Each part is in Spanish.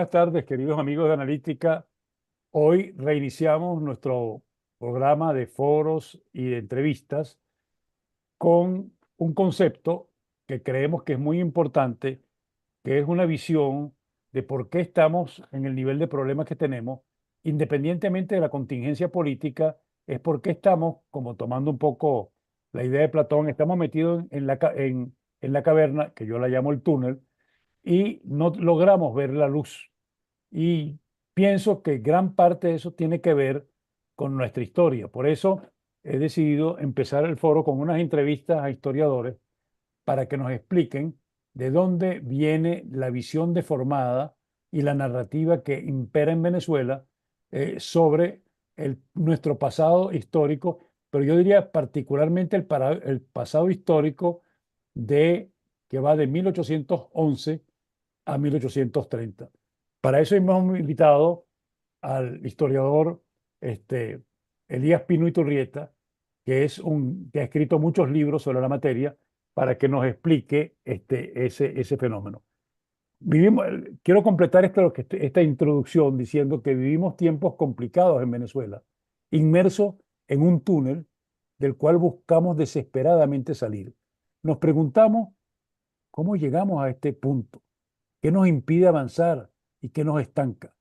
Buenas tardes, queridos amigos de Analítica. Hoy reiniciamos nuestro programa de foros y de entrevistas con un concepto que creemos que es muy importante, que es una visión de por qué estamos en el nivel de problemas que tenemos, independientemente de la contingencia política, es por qué estamos, como tomando un poco la idea de Platón, estamos metidos en la caverna, que yo la llamo el túnel, y no logramos ver la luz. Y pienso que gran parte de eso tiene que ver con nuestra historia. Por eso he decidido empezar el foro con unas entrevistas a historiadores para que nos expliquen de dónde viene la visión deformada y la narrativa que impera en Venezuela sobre nuestro pasado histórico, pero yo diría particularmente el pasado histórico de, que va de 1811 a 1830. Para eso hemos invitado al historiador Elías Pino Iturrieta, que ha escrito muchos libros sobre la materia, para que nos explique ese fenómeno. Quiero completar esta introducción diciendo que vivimos tiempos complicados en Venezuela, inmersos en un túnel del cual buscamos desesperadamente salir. Nos preguntamos cómo llegamos a este punto. ¿Qué nos impide avanzar y qué nos estanca?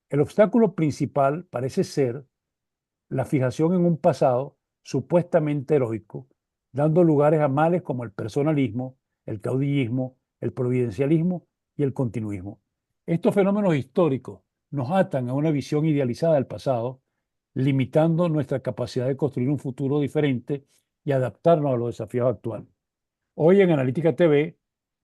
El obstáculo principal parece ser la fijación en un pasado supuestamente heroico, dando lugares a males como el personalismo, el caudillismo, el providencialismo y el continuismo. Estos fenómenos históricos nos atan a una visión idealizada del pasado, limitando nuestra capacidad de construir un futuro diferente y adaptarnos a los desafíos actuales. Hoy en Analítica TV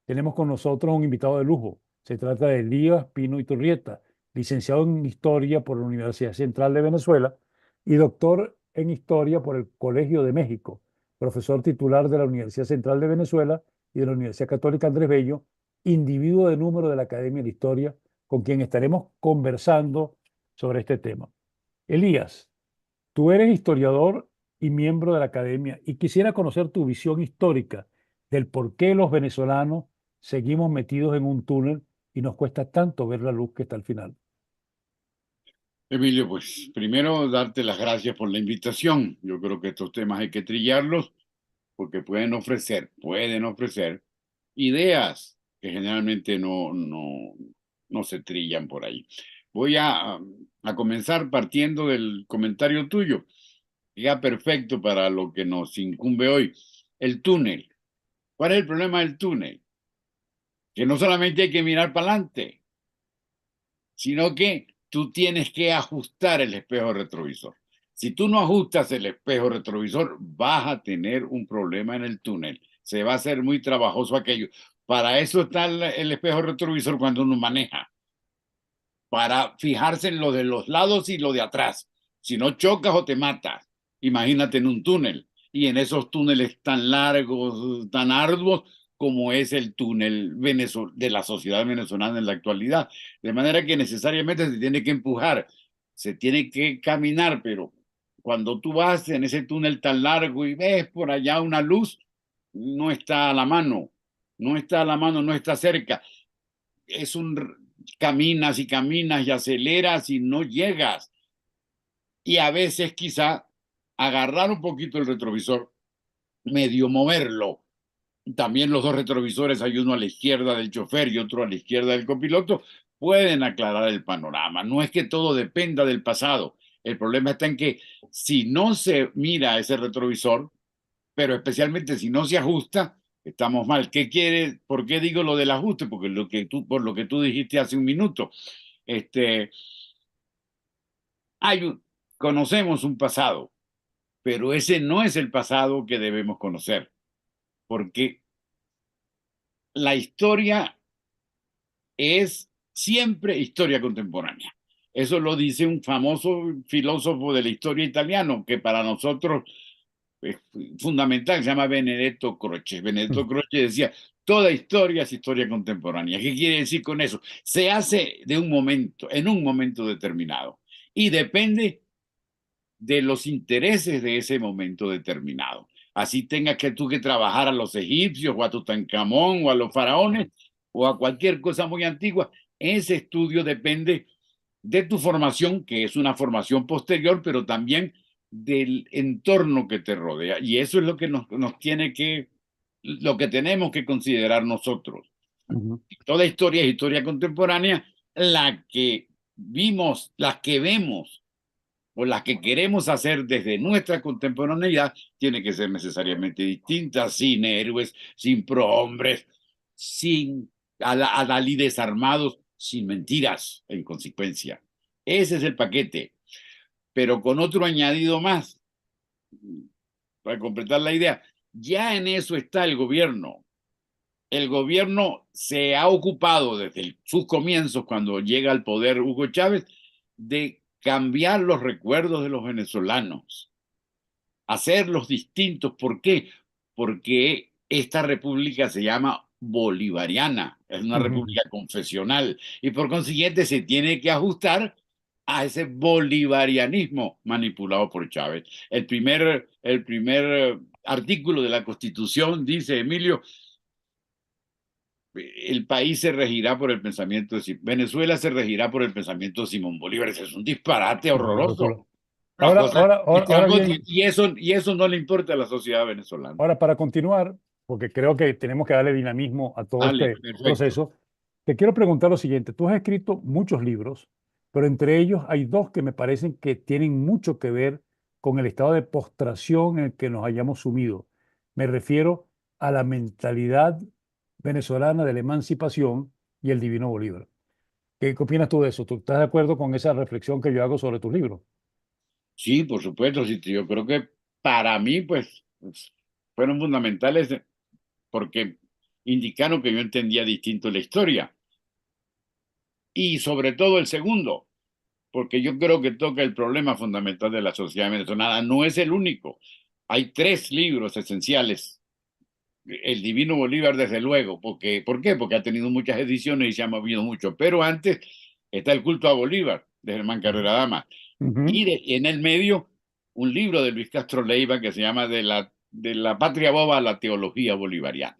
tenemos con nosotros un invitado de lujo. Se trata de Elías Pino Iturrieta, licenciado en Historia por la Universidad Central de Venezuela y doctor en Historia por el Colegio de México, profesor titular de la Universidad Central de Venezuela y de la Universidad Católica Andrés Bello, individuo de número de la Academia de Historia, con quien estaremos conversando sobre este tema. Elías, tú eres historiador y miembro de la academia y quisiera conocer tu visión histórica del por qué los venezolanos seguimos metidos en un túnel y nos cuesta tanto ver la luz que está al final. Emilio, pues primero darte las gracias por la invitación. Yo creo que estos temas hay que trillarlos porque pueden ofrecer ideas que generalmente no se trillan por ahí. Voy a comenzar partiendo del comentario tuyo. Ya perfecto para lo que nos incumbe hoy. El túnel. ¿Cuál es el problema del túnel? Que no solamente hay que mirar para adelante, sino que tú tienes que ajustar el espejo retrovisor. Si tú no ajustas el espejo retrovisor, vas a tener un problema en el túnel. Se va a hacer muy trabajoso aquello. Para eso está el espejo retrovisor cuando uno maneja, para fijarse en lo de los lados y lo de atrás. Si no chocas o te matas, imagínate en un túnel. Y en esos túneles tan largos, tan arduos, como es el túnel de la sociedad venezolana en la actualidad. De manera que necesariamente se tiene que empujar, se tiene que caminar, pero cuando tú vas en ese túnel tan largo y ves por allá una luz, no está a la mano, no está a la mano, no está cerca. Es caminas y caminas y aceleras y no llegas. Y a veces quizá agarrar un poquito el retrovisor, medio moverlo. También los dos retrovisores, hay uno a la izquierda del chofer y otro a la izquierda del copiloto, pueden aclarar el panorama. No es que todo dependa del pasado. El problema está en que si no se mira ese retrovisor, pero especialmente si no se ajusta, estamos mal. ¿Qué quiere? ¿Por qué digo lo del ajuste? Porque por lo que tú dijiste hace un minuto, este, hay conocemos un pasado, pero ese no es el pasado que debemos conocer, porque la historia es siempre historia contemporánea. Eso lo dice un famoso filósofo de la historia italiano, que para nosotros es fundamental, se llama Benedetto Croce. Benedetto Croce decía, toda historia es historia contemporánea. ¿Qué quiere decir con eso? Se hace de un momento, en un momento determinado, y depende de los intereses de ese momento determinado. Así tengas que tú que trabajar a los egipcios o a Tutankamón o a los faraones o a cualquier cosa muy antigua, ese estudio depende de tu formación, que es una formación posterior, pero también del entorno que te rodea. Y eso es lo que nos tiene que, lo que tenemos que considerar nosotros. Toda historia es historia contemporánea, la que vimos, las que vemos o las que queremos hacer desde nuestra contemporaneidad, tiene que ser necesariamente distinta, sin héroes, sin prohombres, sin adalides armados, sin mentiras, en consecuencia. Ese es el paquete, pero con otro añadido más, para completar la idea. Ya en eso está el gobierno. El gobierno se ha ocupado desde sus comienzos, cuando llega al poder Hugo Chávez, de cambiar los recuerdos de los venezolanos, hacerlos distintos. ¿Por qué? Porque esta república se llama bolivariana, es una república confesional y por consiguiente se tiene que ajustar a ese bolivarianismo manipulado por Chávez. El primer artículo de la Constitución dice, Emilio, el país se regirá por el pensamiento de Venezuela se regirá por el pensamiento de Simón Bolívar. Eso es un disparate horroroso. Una Ahora, cosa, ahora, ahora, ahora bien, y eso no le importa a la sociedad venezolana. ahora para continuar, porque creo que tenemos que darle dinamismo a todo Dale, este perfecto. proceso, te quiero preguntar lo siguiente. Tú has escrito muchos libros, pero entre ellos hay dos que me parecen que tienen mucho que ver con el estado de postración en el que nos hayamos sumido. Me refiero a la mentalidad venezolana de la emancipación y el Divino Bolívar. ¿Qué opinas tú de eso? ¿Tú estás de acuerdo con esa reflexión que yo hago sobre tus libros? Sí, por supuesto, sí, yo creo que para mí, pues, fueron fundamentales porque indicaron que yo entendía distinto la historia. Y sobre todo el segundo, porque yo creo que toca el problema fundamental de la sociedad venezolana. No es el único. Hay tres libros esenciales. El Divino Bolívar, desde luego. ¿Por qué? Porque ha tenido muchas ediciones y se ha movido mucho. Pero antes está el culto a Bolívar, de Germán Carrera Dama. Ujú. Y en el medio, un libro de Luis Castro Leiva que se llama de la patria boba a la teología bolivariana.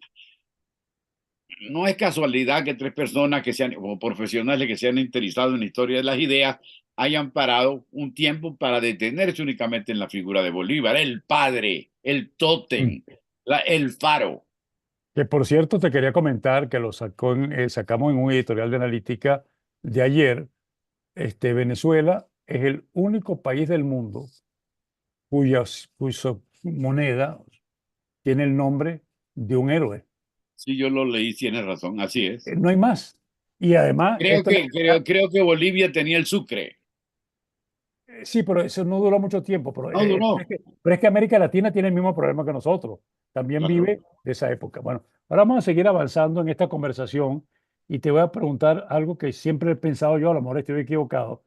No es casualidad que tres personas como profesionales que se han interesado en la historia de las ideas, hayan parado un tiempo para detenerse únicamente en la figura de Bolívar, el padre, el Mm. tótem, el faro. Que por cierto, te quería comentar que sacamos en un editorial de analítica de ayer. Venezuela es el único país del mundo cuya moneda tiene el nombre de un héroe. Sí, yo lo leí, tiene razón, así es. No hay más. Y además, Creo que, creo, creo que Bolivia tenía el sucre. sí, pero eso no duró mucho tiempo. Pero, No duró. pero es que América Latina tiene el mismo problema que nosotros. También Claro. vive de esa época. Bueno, ahora vamos a seguir avanzando en esta conversación y te voy a preguntar algo que siempre he pensado yo, a lo mejor estoy equivocado.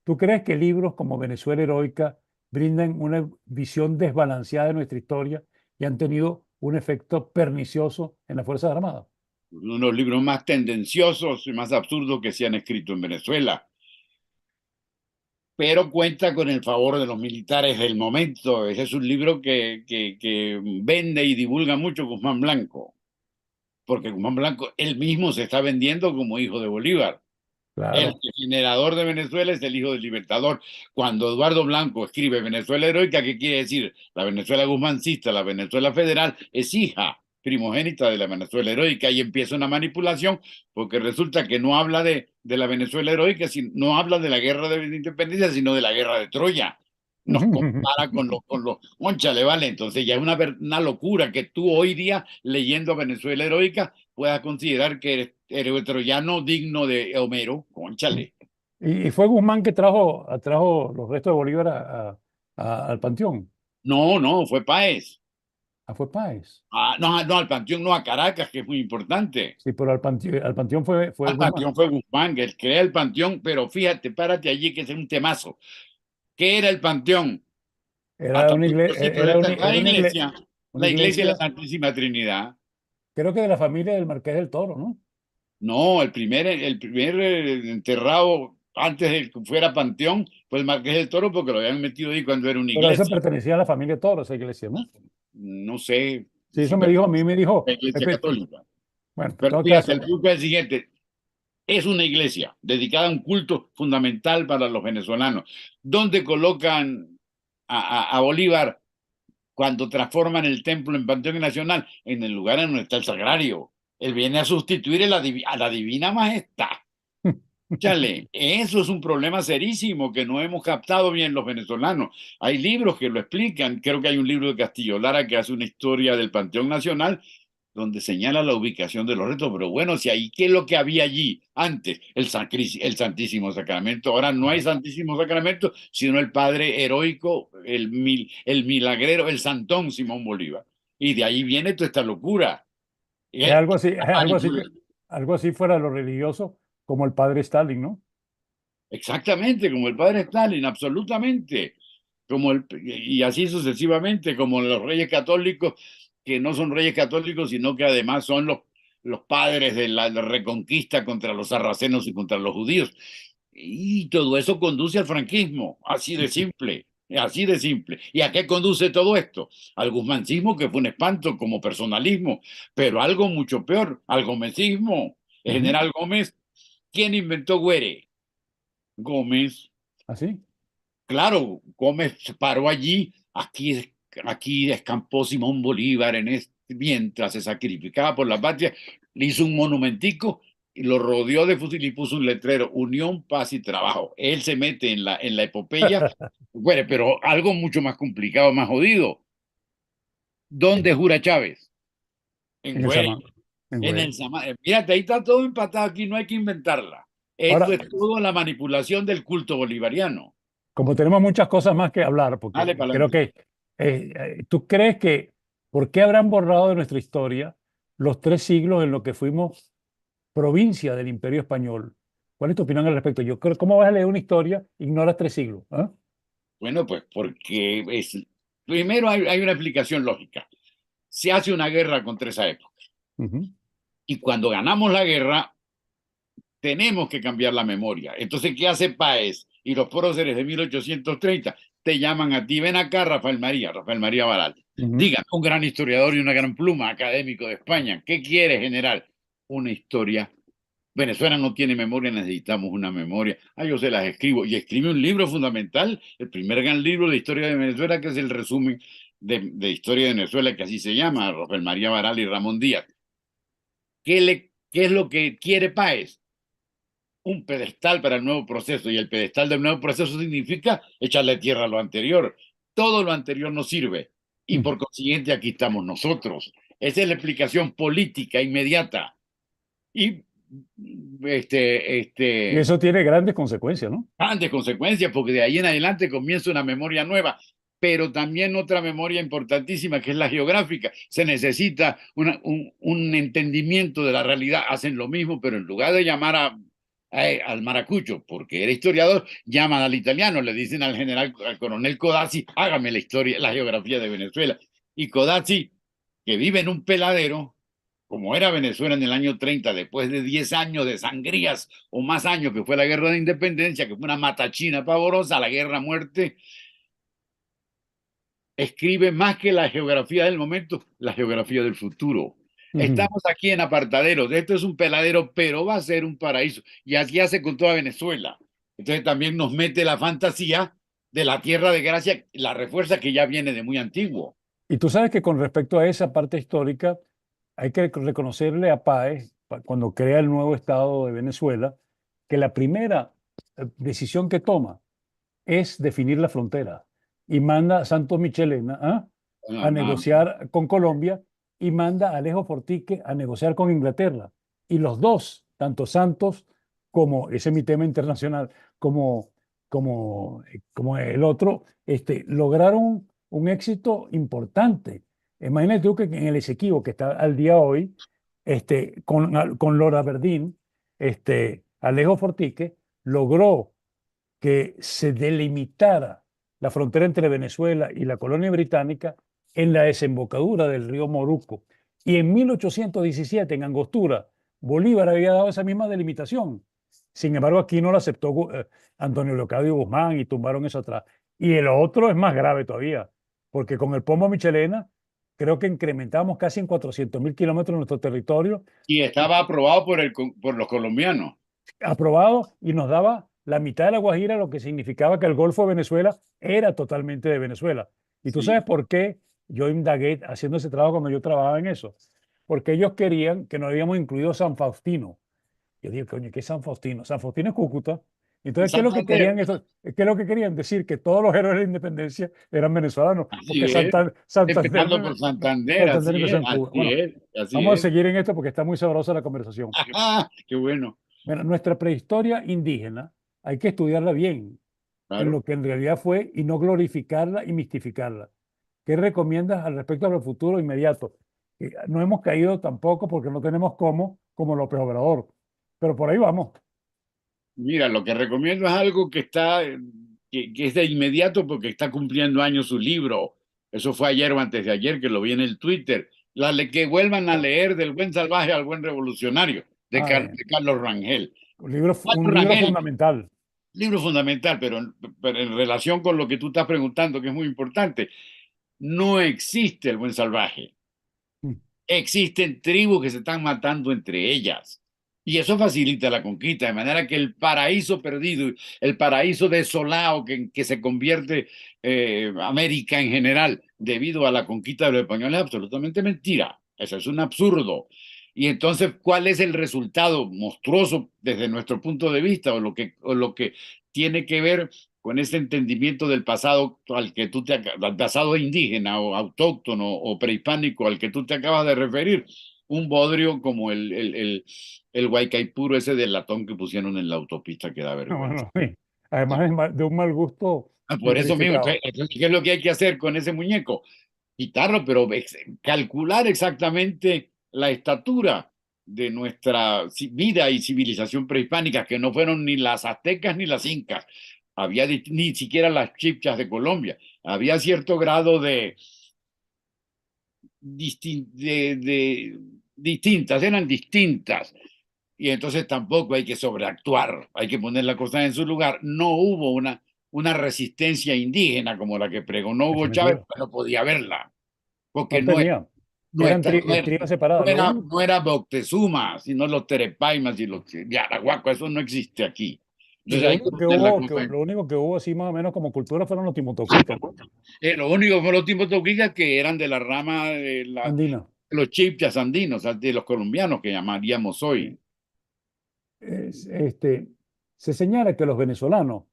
¿Tú crees que libros como Venezuela Heroica brindan una visión desbalanceada de nuestra historia y han tenido un efecto pernicioso en las Fuerzas Armadas? Uno de los libros más tendenciosos y más absurdos que se han escrito en Venezuela, pero cuenta con el favor de los militares del momento. Ese es un libro que vende y divulga mucho Guzmán Blanco, porque Guzmán Blanco él mismo se está vendiendo como hijo de Bolívar. El Claro. generador de Venezuela es el hijo del libertador. Cuando Eduardo Blanco escribe Venezuela heroica, ¿qué quiere decir? La Venezuela guzmancista, la Venezuela federal, es hija primogénita de la Venezuela heroica y empieza una manipulación porque resulta que no habla de la Venezuela heroica, no habla de la guerra de independencia, sino de la guerra de Troya. Nos compara con los, cónchale, vale, entonces ya es una locura que tú hoy día, leyendo Venezuela heroica, puedas considerar que eres héroe troyano digno de Homero, cónchale. Y fue Guzmán que trajo los restos de Bolívar al Panteón. No, no, fue Páez. Ah, fue Páez. No, no, al Panteón, no, a Caracas, que es muy importante. Sí, pero al Panteón fue Al Guzmán. Panteón fue Guzmán, que él crea el Panteón, pero fíjate, párate allí, que es un temazo. ¿Qué era el Panteón? Era Hasta una muy iglesia, pero esta es una la iglesia de la iglesia, Santísima Trinidad. creo que de la familia del Marqués del Toro, ¿no? No, el primer enterrado antes de que fuera Panteón fue el Marqués del Toro porque lo habían metido ahí cuando era una Pero esa iglesia. pertenecía a la familia Toro, esa iglesia, ¿no? No sé Sí, si eso me dijo, a mí pertenece me a la dijo, iglesia Pepe, católica. bueno, en Pero todo fíjate, caso, el punto es el siguiente. Es una iglesia dedicada a un culto fundamental para los venezolanos, donde colocan a Bolívar cuando transforman el templo en Panteón Nacional en el lugar en donde está el sagrario. Él viene a sustituir a la Divina Majestad. Chale, eso es un problema serísimo que no hemos captado bien los venezolanos. Hay libros que lo explican. Creo que hay un libro de Castillo Lara que hace una historia del Panteón Nacional donde señala la ubicación de los restos. Pero bueno, si ahí, ¿qué es lo que había allí antes? El Santísimo Sacramento. Ahora no hay Santísimo Sacramento, sino el Padre heroico, el milagrero, el Santón Simón Bolívar. Y de ahí viene toda esta locura. es Eh, algo así, es algo así fuera de lo religioso, como el padre Stalin, ¿no? Exactamente, como el padre Stalin, absolutamente. Y así sucesivamente, como los reyes católicos, que no son reyes católicos, sino que además son los padres de la reconquista contra los sarracenos y contra los judíos. Y todo eso conduce al franquismo, así de simple, así de simple. ¿Y a qué conduce todo esto? Al guzmancismo, que fue un espanto como personalismo, pero algo mucho peor, al gomecismo. El Ujú. general Gómez, ¿quién inventó Güere? Gómez. Así. Claro, Gómez se paró allí, aquí descampó Simón Bolívar mientras se sacrificaba por la patria, le hizo un monumentico y lo rodeó de fusil y puso un letrero, Unión, Paz y Trabajo. Él se mete en la epopeya, bueno, pero algo mucho más complicado, más jodido. ¿Dónde jura Chávez? En En el Güey, Samán, en en Güey. el Mírate, ahí está todo empatado, aquí no hay que inventarla. Esto Ahora, es todo la manipulación del culto bolivariano. como tenemos muchas cosas más que hablar, Dale porque para creo adelante. que tú crees que, ¿por qué habrán borrado de nuestra historia los 3 siglos en los que fuimos provincia del Imperio Español? ¿Cuál es tu opinión al respecto? Yo creo, ¿cómo vas a leer una historia, ignoras 3 siglos? ¿Ah? Bueno, pues porque primero hay una explicación lógica. Se hace una guerra contra esa época. Ujú, Y cuando ganamos la guerra, tenemos que cambiar la memoria. Entonces, ¿qué hace Páez y los próceres de 1830? Te llaman a ti, ven acá, Rafael María Baral. ujú. Diga, un gran historiador y una gran pluma académico de España. ¿Qué quiere, general? Una historia. Venezuela no tiene memoria, necesitamos una memoria. Yo se las escribo. Y escribe un libro fundamental, el primer gran libro de historia de Venezuela, que es el resumen de historia de Venezuela, que así se llama, Rafael María Baral y Ramón Díaz. ¿Qué es lo que quiere Páez? Un pedestal para el nuevo proceso. Y el pedestal del nuevo proceso significa echarle tierra a lo anterior. Todo lo anterior no sirve. Y Mm. por consiguiente aquí estamos nosotros. Esa es la explicación política inmediata. Y Y eso tiene grandes consecuencias, ¿no? grandes consecuencias, porque de ahí en adelante comienza una memoria nueva, pero también otra memoria importantísima que es la geográfica. Se necesita un entendimiento de la realidad. Hacen lo mismo, pero en lugar de llamar al maracucho, porque era historiador, llaman al italiano, le dicen al coronel Codazzi, hágame la historia, la geografía de Venezuela. Y Codazzi, que vive en un peladero, como era Venezuela en el año 30, después de 10 años de sangrías o más años que fue la guerra de independencia, que fue una matachina pavorosa, la guerra a muerte, escribe más que la geografía del momento, la geografía del futuro. Ujú. Estamos aquí en apartaderos, esto es un peladero, pero va a ser un paraíso. Y así hace con toda Venezuela. Entonces también nos mete la fantasía de la tierra de gracia, la refuerza que ya viene de muy antiguo. Y tú sabes que con respecto a esa parte histórica, hay que reconocerle a Páez, cuando crea el nuevo Estado de Venezuela, que la primera decisión que toma es definir la frontera y manda a Santos Michelena, a negociar con Colombia y manda a Alejo Fortique a negociar con Inglaterra. Y los dos, tanto Santos como, ese es mi tema internacional, como, como el otro, lograron un éxito importante. Imagínate tú que en el Esequibo, que está al día hoy, con Laura Verdín, Alejo Fortique logró que se delimitara la frontera entre Venezuela y la colonia británica en la desembocadura del río Moruco. Y en 1817, en Angostura, Bolívar había dado esa misma delimitación. Sin embargo, aquí no la aceptó Antonio Leocadio Guzmán y tumbaron eso atrás. Y el otro es más grave todavía, porque con el Pomo Michelena creo que incrementamos casi en 400.000 kilómetros nuestro territorio, Y estaba aprobado por los colombianos. aprobado, y nos daba la mitad de la Guajira, lo que significaba que el Golfo de Venezuela era totalmente de Venezuela. ¿Y tú sabes Sí. por qué yo indagué haciendo ese trabajo cuando yo trabajaba en eso? Porque ellos querían que nos habíamos incluido San Faustino. Yo digo, coño, ¿qué es San Faustino? San Faustino es Cúcuta. Entonces, ¿qué es lo que Santander. querían eso? ¿Qué es lo que querían? Decir que todos los héroes de la independencia eran venezolanos, Así porque es. Empezando Santander, por Santander, Santander así empezó es, en Cuba. así Bueno, es, así vamos a es. seguir en esto porque está muy sabrosa la conversación. ¡Ah, qué bueno! Bueno, nuestra prehistoria indígena hay que estudiarla bien en Claro. lo que en realidad fue y no glorificarla y mistificarla. ¿Qué recomiendas al respecto a lo futuro inmediato? No hemos caído tampoco porque no tenemos cómo, como López Obrador, pero por ahí vamos. Mira, lo que recomiendo es algo que está, que es de inmediato porque está cumpliendo años su libro. Eso fue ayer o antes de ayer que lo vi en el Twitter. Que vuelvan a leer Del buen salvaje al buen revolucionario, Ah, de Carlos Rangel. un Carlos libro Rangel, fundamental. libro fundamental, pero en relación con lo que tú estás preguntando, que es muy importante, no existe el buen salvaje. Mm. Existen tribus que se están matando entre ellas. Y eso facilita la conquista, de manera que el paraíso perdido, el paraíso desolado que se convierte América en general debido a la conquista de los españoles es absolutamente mentira. Eso es un absurdo. Y entonces, ¿cuál es el resultado monstruoso desde nuestro punto de vista o lo que tiene que ver con ese entendimiento del pasado al pasado indígena o autóctono o prehispánico al que tú te acabas de referir? Un bodrio como el Guaycaipuro ese del latón que pusieron en la autopista que da vergüenza. Bueno, sí. Además es de un mal gusto Por eso mismo, tipificado. ¿qué es lo que hay que hacer con ese muñeco? Quitarlo, pero calcular exactamente la estatura de nuestra vida y civilización prehispánica, que no fueron ni las aztecas ni las incas, había ni siquiera las chipchas de Colombia, había cierto grado de distintas, eran distintas, y entonces tampoco hay que sobreactuar, hay que poner la cosa en su lugar. No hubo una resistencia indígena como la que pregonó Hugo Chávez, Definitivo. pero podía haberla, porque No tenía. no, Eran está, no, era, tribus separadas. Lo único, no era Moctezuma, sino los Terepaimas y los Yaraguaco, eso no existe aquí. y Entonces hay que poner la cosa en... lo único que hubo así más o menos como cultura fueron los timotoquicas, Lo único fue los tipos toquicas que eran de la rama de andinas. los chipchas andinos, de los colombianos que llamaríamos hoy. Sí. Se señala que los venezolanos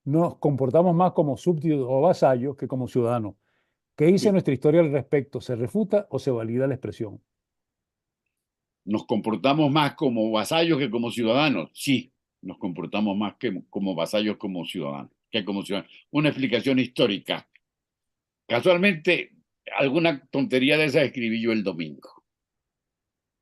nos comportamos más como súbditos o vasallos que como ciudadanos. ¿Qué dice nuestra historia al respecto? ¿Se refuta o se valida la expresión? Nos comportamos más como vasallos que como ciudadanos. Sí, nos comportamos más que como vasallos como ciudadanos, que como ciudadanos. Una explicación histórica. Casualmente, alguna tontería de esa escribí yo el domingo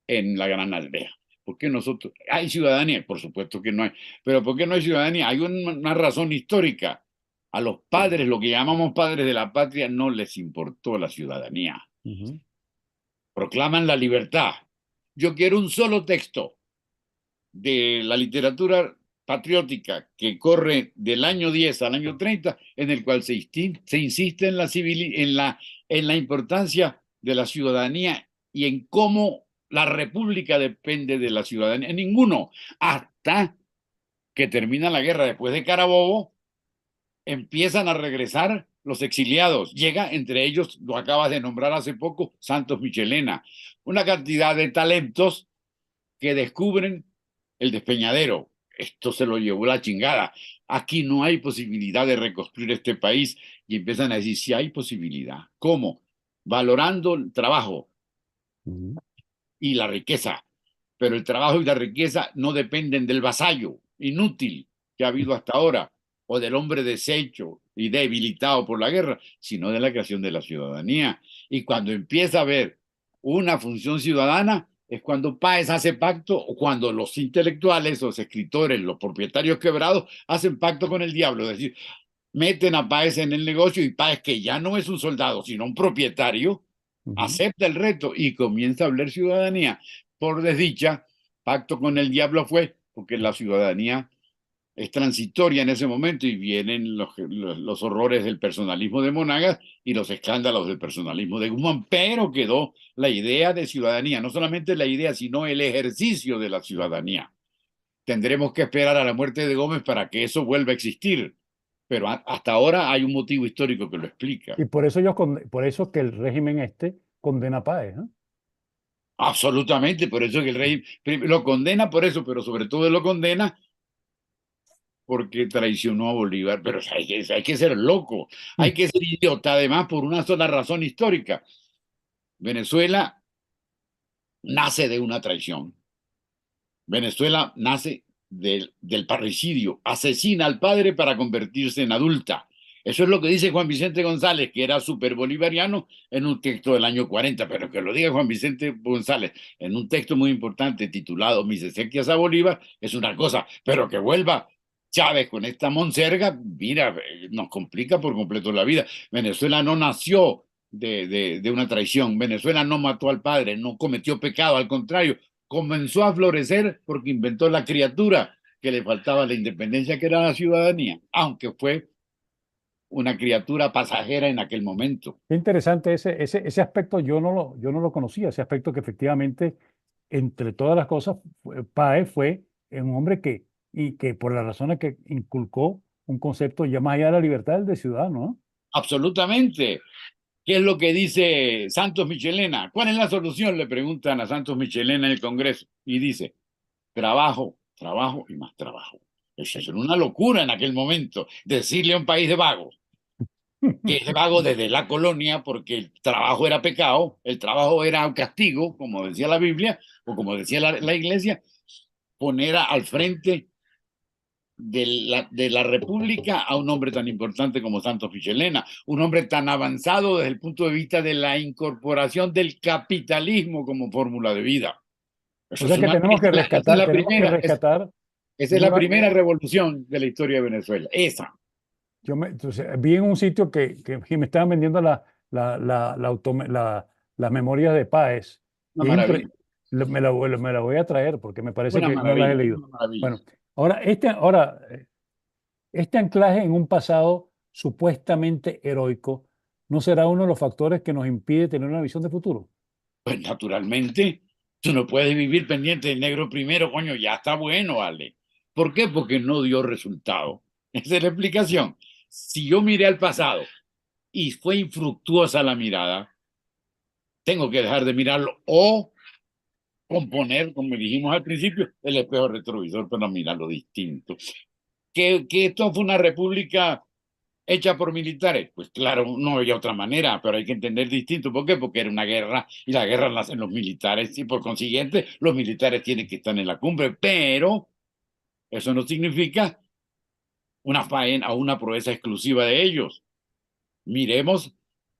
en la Gran Aldea. ¿Por qué nosotros? ¿Hay ciudadanía? Por supuesto que no hay. Pero ¿por qué no hay ciudadanía? Hay una razón histórica. A los padres, lo que llamamos padres de la patria, no les importó la ciudadanía. Ujú. Proclaman la libertad. Yo quiero un solo texto de la literatura patriótica que corre del año 10 al año 30, en el cual se insiste en en la importancia de la ciudadanía y en cómo la república depende de la ciudadanía. Ninguno, hasta que termina la guerra después de Carabobo, empiezan a regresar los exiliados. Llega entre ellos, lo acabas de nombrar hace poco, Santos Michelena, una cantidad de talentos que descubren el despeñadero. Esto se lo llevó la chingada. Aquí no hay posibilidad de reconstruir este país y empiezan a decir, sí hay posibilidad. ¿Cómo? Valorando el trabajo Ujú. y la riqueza. Pero el trabajo y la riqueza no dependen del vasallo inútil que ha habido hasta ahora. o del hombre deshecho y debilitado por la guerra, sino de la creación de la ciudadanía. Y cuando empieza a haber una función ciudadana, es cuando Páez hace pacto, o cuando los intelectuales, los escritores, los propietarios quebrados hacen pacto con el diablo, es decir, meten a Páez en el negocio y Páez, que ya no es un soldado, sino un propietario, Ujú. acepta el reto y comienza a hablar ciudadanía. Por desdicha, pacto con el diablo fue porque la ciudadanía es transitoria en ese momento y vienen los horrores del personalismo de Monagas y los escándalos del personalismo de Guzmán, pero quedó la idea de ciudadanía, no solamente la idea, sino el ejercicio de la ciudadanía. Tendremos que esperar a la muerte de Gómez para que eso vuelva a existir, pero hasta ahora hay un motivo histórico que lo explica. Y por eso que el régimen este condena a Páez, ¿no? Absolutamente, por eso que el rey lo condena por eso, pero sobre todo lo condena porque traicionó a Bolívar. Pero hay que ser loco, hay Mm. que ser idiota, además, por una sola razón histórica. Venezuela nace de una traición. Venezuela nace del parricidio, asesina al padre para convertirse en adulta. Eso es lo que dice Juan Vicente González, que era súper bolivariano en un texto del año 40, pero que lo diga Juan Vicente González en un texto muy importante titulado Mis exequias a Bolívar es una cosa, pero que vuelva Chávez con esta monserga, mira, nos complica por completo la vida. Venezuela no nació de una traición, Venezuela no mató al padre, no cometió pecado, al contrario, comenzó a florecer porque inventó la criatura que le faltaba la independencia, que era la ciudadanía, aunque fue una criatura pasajera en aquel momento. Qué interesante ese aspecto, yo no lo conocía, ese aspecto que efectivamente, entre todas las cosas, Páez fue un hombre y que por las razones que inculcó un concepto ya más allá de la libertad del de ciudadano, ¿no? Absolutamente. ¿Qué es lo que dice Santos Michelena? ¿Cuál es la solución? Le preguntan a Santos Michelena en el Congreso. Y dice, trabajo, trabajo y más trabajo. Eso es una locura en aquel momento, decirle a un país de vagos, que es de vago desde la colonia, porque el trabajo era pecado, el trabajo era un castigo, como decía la Biblia, o como decía la Iglesia, poner al frente de la República a un hombre tan importante como Santos Michelena, un hombre tan avanzado desde el punto de vista de la incorporación del capitalismo como fórmula de vida. O Eso es sea que una, esa es tenemos la una, primera revolución de la historia de Venezuela. Esa, entonces, vi en un sitio que me estaban vendiendo las memorias de Páez. una Y maravilla, me la voy a traer porque me parece una que no las he maravilla, leído. una maravilla. Bueno, ahora, este anclaje en un pasado supuestamente heroico, ¿no será uno de los factores que nos impide tener una visión de futuro? Pues naturalmente, tú no puedes vivir pendiente del negro primero, coño, ya está bueno, vale. ¿Por qué? Porque no dio resultado. Esa es la explicación. Si yo miré al pasado y fue infructuosa la mirada, tengo que dejar de mirarlo o componer, como dijimos al principio, el espejo retrovisor para mirarlo distinto. ¿Que esto fue una república hecha por militares? Pues claro, no había otra manera, pero hay que entender distinto. ¿Por qué? Porque era una guerra y la guerra la hacen los militares y por consiguiente los militares tienen que estar en la cumbre, pero eso no significa una faena o una proeza exclusiva de ellos. Miremos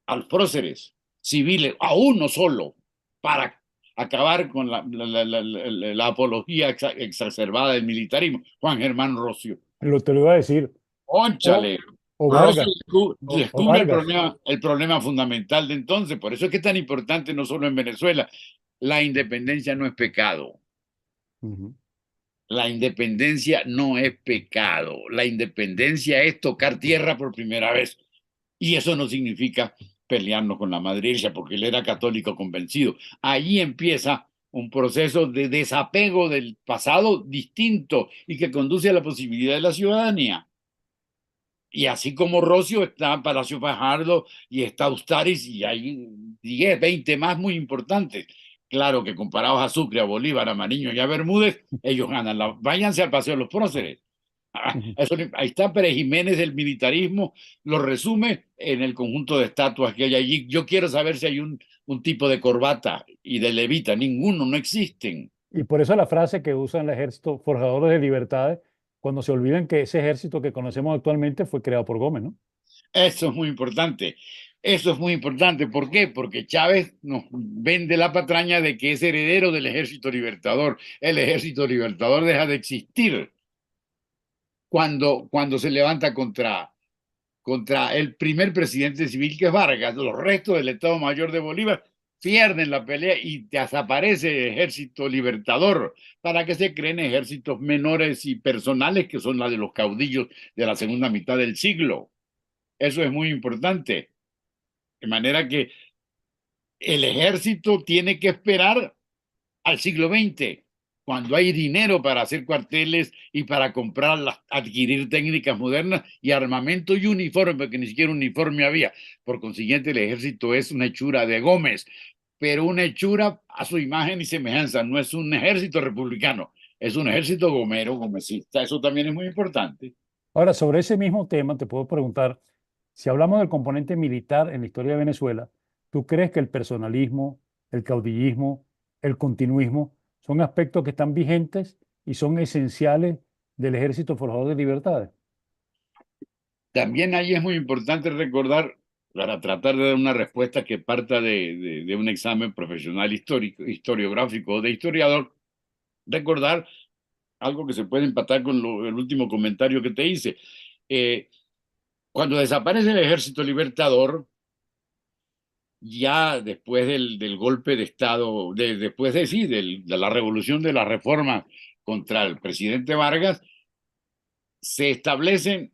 a los próceres civiles, a uno solo, para acabar con la apología exacerbada del militarismo. Juan Germán Rocio. Te lo iba a decir. O, Ónchale, o Rosso Vargas, o descubre Vargas. el problema fundamental de entonces. Por eso es que es tan importante, no solo en Venezuela, la independencia no es pecado. Ujú. La independencia no es pecado. La independencia es tocar tierra por primera vez. Y eso no significa pelearnos con la Madre Iglesia, porque él era católico convencido. Allí empieza un proceso de desapego del pasado distinto y que conduce a la posibilidad de la ciudadanía. Y así como Rocio está Palacio Fajardo y está Ustaris y hay 10, 20 más muy importantes. Claro que comparados a Sucre, a Bolívar, a Mariño y a Bermúdez, ellos ganan. Váyanse al Paseo de los Próceres. Ujú. Ahí está Pérez Jiménez del militarismo, lo resume en el conjunto de estatuas que hay allí. Yo quiero saber si hay un tipo de corbata y de levita. Ninguno, no existen. Y por eso la frase que usa el ejército, forjadores de libertades, cuando se olvidan que ese ejército que conocemos actualmente fue creado por Gómez, ¿no? Eso es muy importante. Eso es muy importante. ¿Por qué? Porque Chávez nos vende la patraña de que es heredero del Ejército Libertador. El Ejército Libertador deja de existir cuando se levanta contra el primer presidente civil que es Vargas. Los restos del Estado Mayor de Bolívar pierden la pelea y desaparece el Ejército Libertador para que se creen ejércitos menores y personales que son la de los caudillos de la segunda mitad del siglo. Eso es muy importante. De manera que el ejército tiene que esperar al siglo XX, cuando hay dinero para hacer cuarteles y para comprar, adquirir técnicas modernas y armamento y uniforme, porque ni siquiera uniforme había. Por consiguiente, el ejército es una hechura de Gómez, pero una hechura a su imagen y semejanza. No es un ejército republicano, es un ejército gomero, gomecista. Eso también es muy importante. Ahora, sobre ese mismo tema, te puedo preguntar, si hablamos del componente militar en la historia de Venezuela, ¿tú crees que el personalismo, el caudillismo, el continuismo son aspectos que están vigentes y son esenciales del Ejército Forjador de Libertades? También ahí es muy importante recordar, para tratar de dar una respuesta que parta de un examen profesional histórico, historiográfico o de historiador, recordar algo que se puede empatar con el último comentario que te hice. Eh, Cuando desaparece el Ejército Libertador, ya después del golpe de Estado, después de sí, de la revolución de la reforma contra el presidente Vargas, se establecen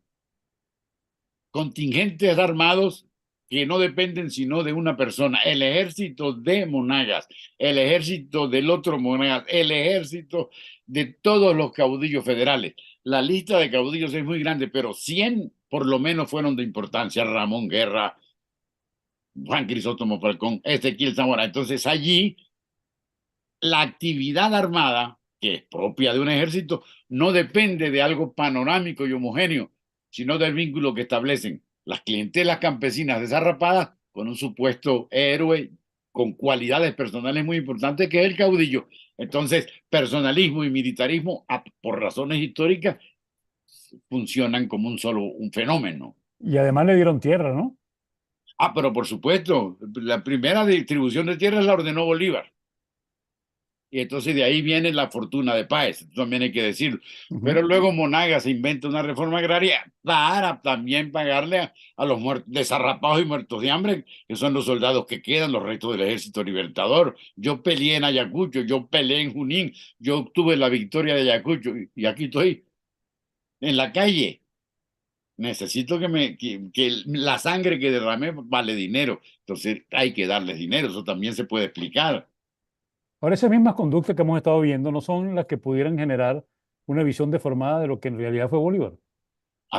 contingentes armados que no dependen sino de una persona, el ejército de Monagas, el ejército del otro Monagas, el ejército de todos los caudillos federales. La lista de caudillos es muy grande, pero 100 por lo menos fueron de importancia: Ramón Guerra, Juan Crisóstomo Falcón, Ezequiel Zamora. Entonces allí la actividad armada, que es propia de un ejército, no depende de algo panorámico y homogéneo, sino del vínculo que establecen las clientelas campesinas desarrapadas con un supuesto héroe con cualidades personales muy importantes, que es el caudillo. Entonces, personalismo y militarismo, por razones históricas, funcionan como un fenómeno. Y además le dieron tierra, ¿no? Pero por supuesto, la primera distribución de tierras la ordenó Bolívar. Y entonces de ahí viene la fortuna de Páez, también hay que decirlo. Ujú. Pero luego Monagas inventa una reforma agraria para también pagarle a los desarrapados y muertos de hambre, que son los soldados que quedan, los restos del Ejército Libertador. Yo peleé en Ayacucho, yo peleé en Junín, yo obtuve la victoria de Ayacucho y aquí estoy en la calle. Necesito que la sangre que derramé vale dinero. Entonces hay que darles dinero, eso también se puede explicar. Ahora, esas mismas conductas que hemos estado viendo no son las que pudieran generar una visión deformada de lo que en realidad fue Bolívar.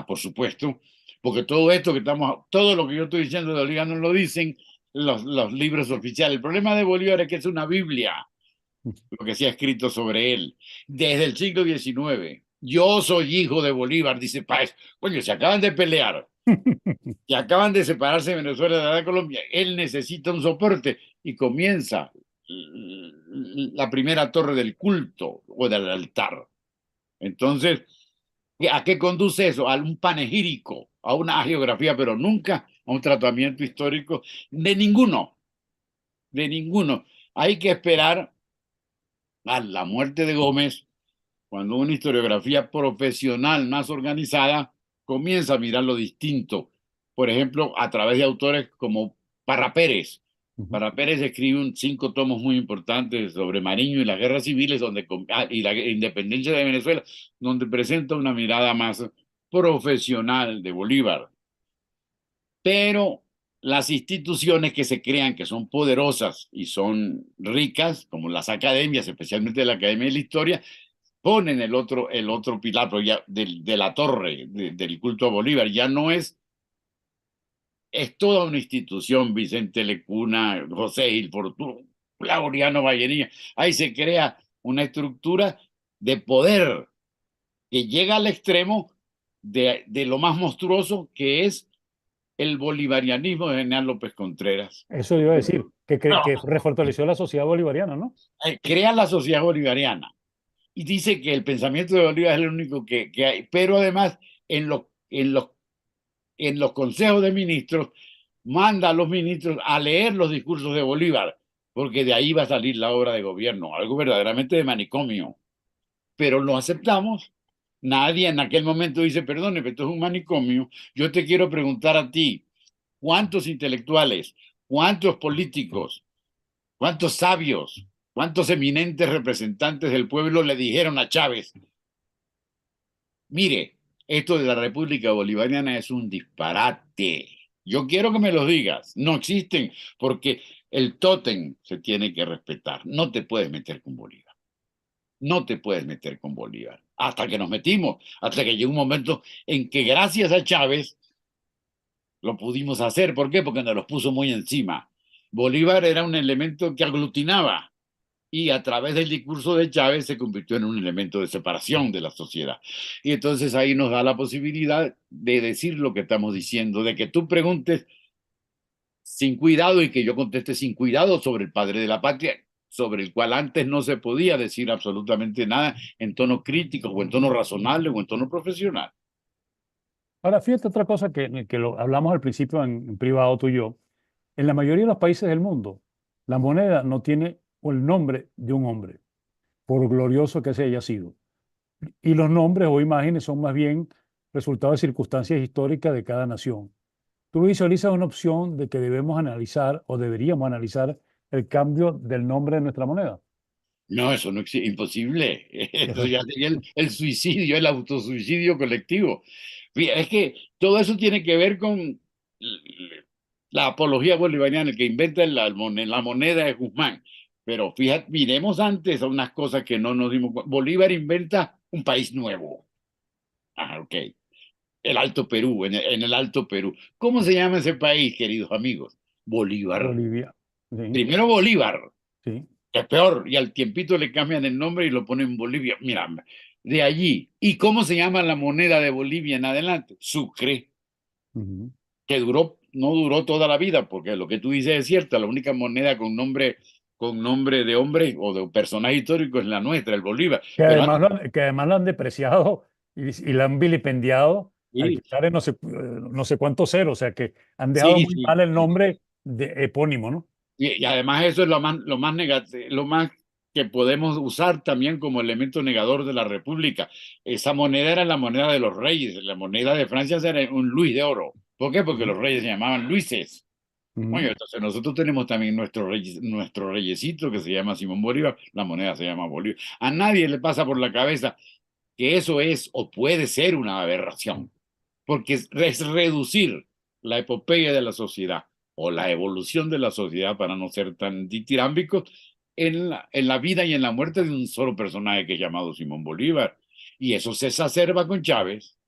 Por supuesto, porque todo esto que estamos, todo lo que yo estoy diciendo de Bolívar no lo dicen los libros oficiales. El problema de Bolívar es que es una Biblia, lo que se ha escrito sobre él, desde el siglo XIX. Yo soy hijo de Bolívar, dice Páez. Coño, se acaban de pelear, se acaban de separarse de Venezuela de la Colombia. Él necesita un soporte y comienza la primera torre del culto o del altar. Entonces, ¿a qué conduce eso? A un panegírico, a una geografía, pero nunca a un tratamiento histórico de ninguno, de ninguno. Hay que esperar a la muerte de Gómez, cuando una historiografía profesional más organizada comienza a mirar lo distinto. Por ejemplo, a través de autores como Parra Pérez. Ujú. Parra Pérez escribe 5 tomos muy importantes sobre Mariño y las guerras civiles y la independencia de Venezuela, donde presenta una mirada más profesional de Bolívar. Pero las instituciones que se crean, que son poderosas y son ricas, como las academias, especialmente la Academia de la Historia, ponen el otro pilar, pero ya de la torre, del culto a Bolívar. Ya no es toda una institución: Vicente Lecuna, José Gil Fortuna, Laureano Vallenilla. Ahí se crea una estructura de poder que llega al extremo de lo más monstruoso, que es el bolivarianismo de General López Contreras. Eso iba a decir, que refortaleció la sociedad bolivariana, ¿no? Crea la sociedad bolivariana, y dice que el pensamiento de Bolívar es el único que hay, pero además en los consejos de ministros manda a los ministros a leer los discursos de Bolívar, porque de ahí va a salir la obra de gobierno, algo verdaderamente de manicomio. Pero lo aceptamos. Nadie en aquel momento dice, perdone, pero esto es un manicomio. Yo te quiero preguntar a ti, ¿cuántos intelectuales, cuántos políticos, cuántos sabios, cuántos eminentes representantes del pueblo le dijeron a Chávez, mire, esto de la República Bolivariana es un disparate? Yo quiero que me lo digas. No existen porque el tótem se tiene que respetar. No te puedes meter con Bolívar. No te puedes meter con Bolívar. Hasta que nos metimos, hasta que llegó un momento en que gracias a Chávez lo pudimos hacer. ¿Por qué? Porque nos los puso muy encima. Bolívar era un elemento que aglutinaba y a través del discurso de Chávez se convirtió en un elemento de separación de la sociedad. Y entonces ahí nos da la posibilidad de decir lo que estamos diciendo, de que tú preguntes sin cuidado y que yo conteste sin cuidado sobre el padre de la patria, sobre el cual antes no se podía decir absolutamente nada en tono crítico o en tono razonable o en tono profesional. Ahora, fíjate otra cosa que lo hablamos al principio en privado tú y yo. En la mayoría de los países del mundo, la moneda no tiene el nombre de un hombre, por glorioso que se haya sido. Y los nombres o imágenes son más bien resultado de circunstancias históricas de cada nación. Tú visualizas una opción de que debemos analizar o deberíamos analizar el cambio del nombre de nuestra moneda. No, eso no es imposible. Eso Eso- ya sería el suicidio, el autosuicidio colectivo. Es que todo eso tiene que ver con la apología bolivariana, el que inventa la moneda de Guzmán. Pero fíjate, miremos antes a unas cosas que no nos dimos cuenta. Bolívar inventa un país nuevo. Ah, ok. El Alto Perú, en el Alto Perú. ¿Cómo se llama ese país, queridos amigos? Bolívar. Bolivia. Sí, Primero Bolívar, sí. que es peor, y al tiempito le cambian el nombre y lo ponen Bolivia. Mira, de allí. ¿Y cómo se llama la moneda de Bolivia en adelante? Sucre, Ujú. que no duró toda la vida, porque lo que tú dices es cierto, la única moneda con nombre de hombre o de personaje histórico es la nuestra, el Bolívar. Pero antes, Que además lo han depreciado y la han vilipendiado al sí, quitarle no sé cuántos ceros, o sea que han dejado sí, muy sí. mal el nombre de epónimo, ¿no? Y además eso es lo más negativo, lo más que podemos usar también como elemento negador de la República. Esa moneda era la moneda de los reyes, la moneda de Francia era un Luis de oro. ¿Por qué? Porque Ujú, los reyes se llamaban Luises. Bueno, ujú. entonces nosotros tenemos también nuestro reyesito que se llama Simón Bolívar, la moneda se llama Bolívar. A nadie le pasa por la cabeza que eso es o puede ser una aberración, porque es reducir la epopeya de la sociedad o la evolución de la sociedad, para no ser tan ditirámbicos, en la vida y en la muerte de un solo personaje que es llamado Simón Bolívar. Y eso se exacerba con Chávez.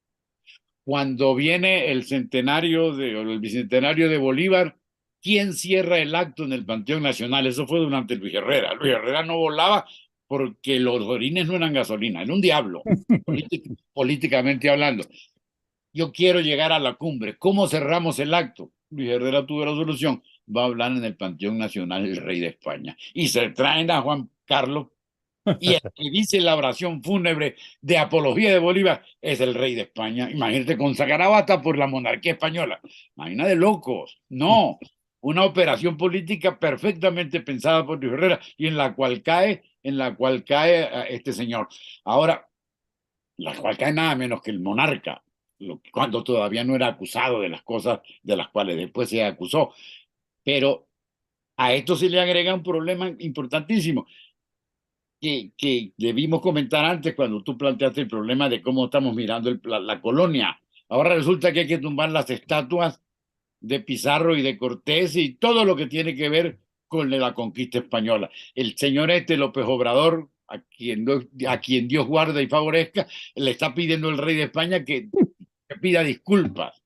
Cuando viene el centenario o el bicentenario de Bolívar, ¿quién cierra el acto en el Panteón Nacional? Eso fue durante Luis Herrera. Luis Herrera no volaba porque los orines no eran gasolina, era un diablo, políticamente hablando. Yo quiero llegar a la cumbre. ¿Cómo cerramos el acto? Luis Herrera tuvo la solución. Va a hablar en el Panteón Nacional el rey de España. Y se traen a Juan Carlos y el que dice la oración fúnebre de apología de Bolívar es el rey de España. Imagínate con Sagarabata por la monarquía española. Imagina de locos. No, una operación política perfectamente pensada por Luis Herrera y en la cual cae este señor. Ahora, la cual cae nada menos que el monarca, cuando todavía no era acusado de las cosas de las cuales después se acusó. Pero a esto se le agrega un problema importantísimo que debimos comentar antes cuando tú planteaste el problema de cómo estamos mirando la colonia. Ahora resulta que hay que tumbar las estatuas de Pizarro y de Cortés y todo lo que tiene que ver con la conquista española. El señor López Obrador, a quien Dios guarda y favorezca, le está pidiendo el rey de España que pida disculpas.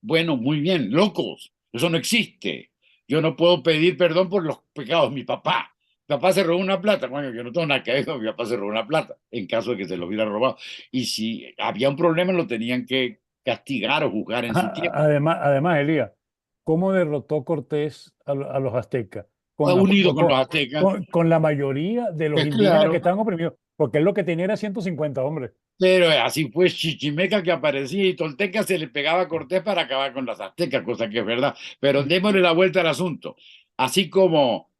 Bueno, muy bien, locos, eso no existe. Yo no puedo pedir perdón por los pecados de mi papá. Mi papá se robó una plata. Bueno, yo no tengo nada que ver con mi papá se robó una plata, en caso de que se lo hubiera robado. Y si había un problema, lo tenían que castigar o juzgar en su tiempo. Además, Elías, ¿cómo derrotó Cortés a los aztecas? Unido con los aztecas, Con la mayoría de los es indígenas que claro, estaban oprimidos. porque él lo que tenía era 150 hombres. Pero así fue Chichimeca que aparecía y Tolteca se le pegaba a Cortés para acabar con las aztecas, cosa que es verdad. Pero démosle la vuelta al asunto. Así como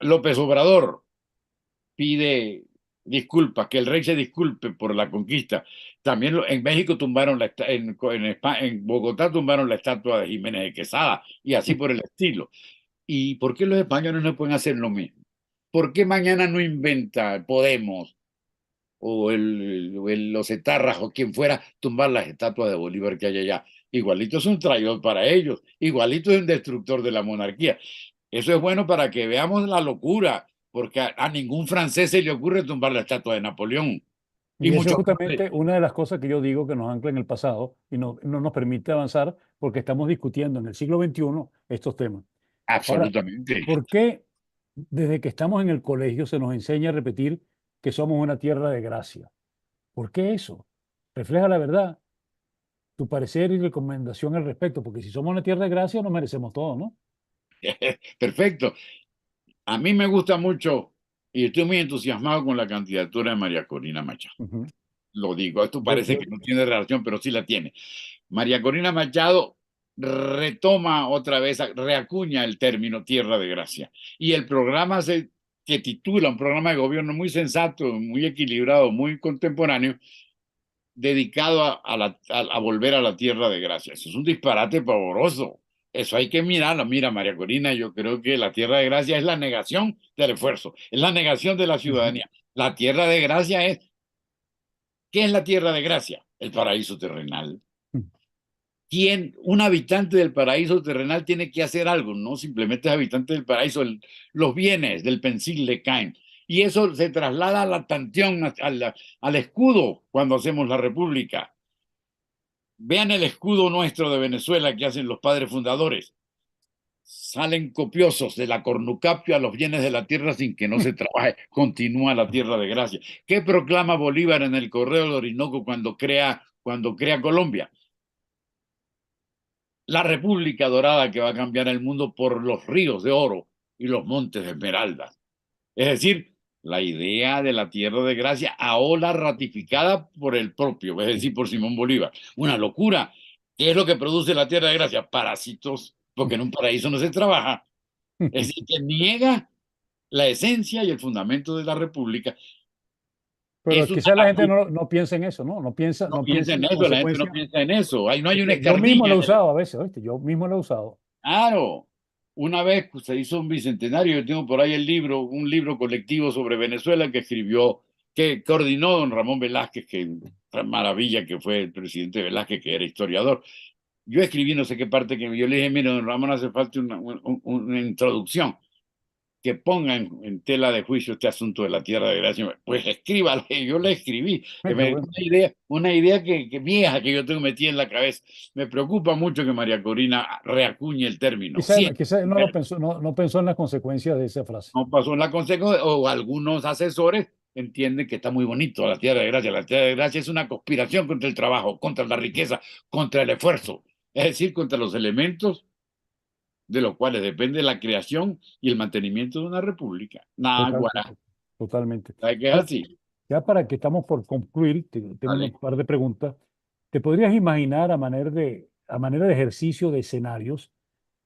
López Obrador pide disculpas, que el rey se disculpe por la conquista. También en México tumbaron en Bogotá tumbaron la estatua de Jiménez de Quesada y así por el estilo. ¿Y por qué los españoles no pueden hacer lo mismo? ¿Por qué mañana no inventa Podemos o los etarras o quien fuera tumbar las estatuas de Bolívar que hay allá? Igualito es un traidor para ellos, igualito es un destructor de la monarquía. Eso es bueno para que veamos la locura, porque a ningún francés se le ocurre tumbar la estatua de Napoleón. Y Y eso es mucho justamente una de las cosas que yo digo que nos ancla en el pasado y no nos permite avanzar porque estamos discutiendo en el siglo XXI estos temas. Ahora, absolutamente. ¿por qué desde que estamos en el colegio se nos enseña a repetir que somos una tierra de gracia? ¿Por qué eso? Refleja la verdad, tu parecer y recomendación al respecto, porque si somos una tierra de gracia nos merecemos todo, ¿no? Perfecto. A mí me gusta mucho y estoy muy entusiasmado con la candidatura de María Corina Machado. Ujú. Lo digo, esto Yo, parece yo, que no tiene relación, pero sí la tiene. María Corina Machado retoma otra vez, reacuña el término tierra de gracia. Y el programa que titula un programa de gobierno muy sensato, muy equilibrado, muy contemporáneo, dedicado a volver a la tierra de gracia. Eso es un disparate pavoroso. Eso hay que mirarlo. Mira, María Corina, yo creo que la tierra de gracia es la negación del esfuerzo, es la negación de la ujú. ciudadanía. La tierra de gracia es, ¿qué es la tierra de gracia? El paraíso terrenal. Un habitante del paraíso terrenal tiene que hacer algo, no simplemente es habitante del paraíso, los bienes del pensil le caen. Y eso se traslada a la tantión, al escudo cuando hacemos la república. Vean el escudo nuestro de Venezuela que hacen los padres fundadores. Salen copiosos de la cornucapio a los bienes de la tierra sin que no se trabaje. Continúa la tierra de gracia. ¿Qué proclama Bolívar en el Correo del Orinoco cuando crea Colombia? La República Dorada que va a cambiar el mundo por los ríos de oro y los montes de esmeralda. Es decir, la idea de la tierra de gracia, ahora ratificada por el propio, es decir, por Simón Bolívar. Una locura. ¿Qué es lo que produce la tierra de gracia? Parásitos, porque en un paraíso no se trabaja. Es decir, que niega la esencia y el fundamento de la república. Pero Es una quizás la gente república. no piensa en eso, ¿no? No No piensa piensa en en la eso, la gente no consecuencia. piensa en eso. Ahí no hay una Porque yo mismo lo escardilla. he usado a veces, ¿oíste? Yo mismo lo he usado. Claro, una vez se hizo un bicentenario, yo tengo por ahí un libro colectivo sobre Venezuela que coordinó don Ramón Velázquez, que maravilla que fue el presidente Velázquez, que era historiador. Yo escribí no sé qué parte que yo le dije, mire, don Ramón, hace falta una introducción que ponga en tela de juicio este asunto de la tierra de gracia. Pues escríbala, y yo la escribí. Qué bueno. Una idea que vieja que yo tengo metida en la cabeza. Me preocupa mucho que María Corina reacuñe el término. Quizás no lo pensó, no pensó en las consecuencias de esa frase. No pasó en la consecuencia, o algunos asesores entienden que está muy bonito la tierra de gracia. La tierra de gracia es una conspiración contra el trabajo, contra la riqueza, contra el esfuerzo, es decir, contra los elementos de los cuales depende la creación y el mantenimiento de una república. Náguara, Totalmente. Totalmente. ¿sabes qué es Ahora, así? ya para que estamos por concluir, tengo un Vale. par de preguntas. ¿Te podrías imaginar a manera de ejercicio de escenarios,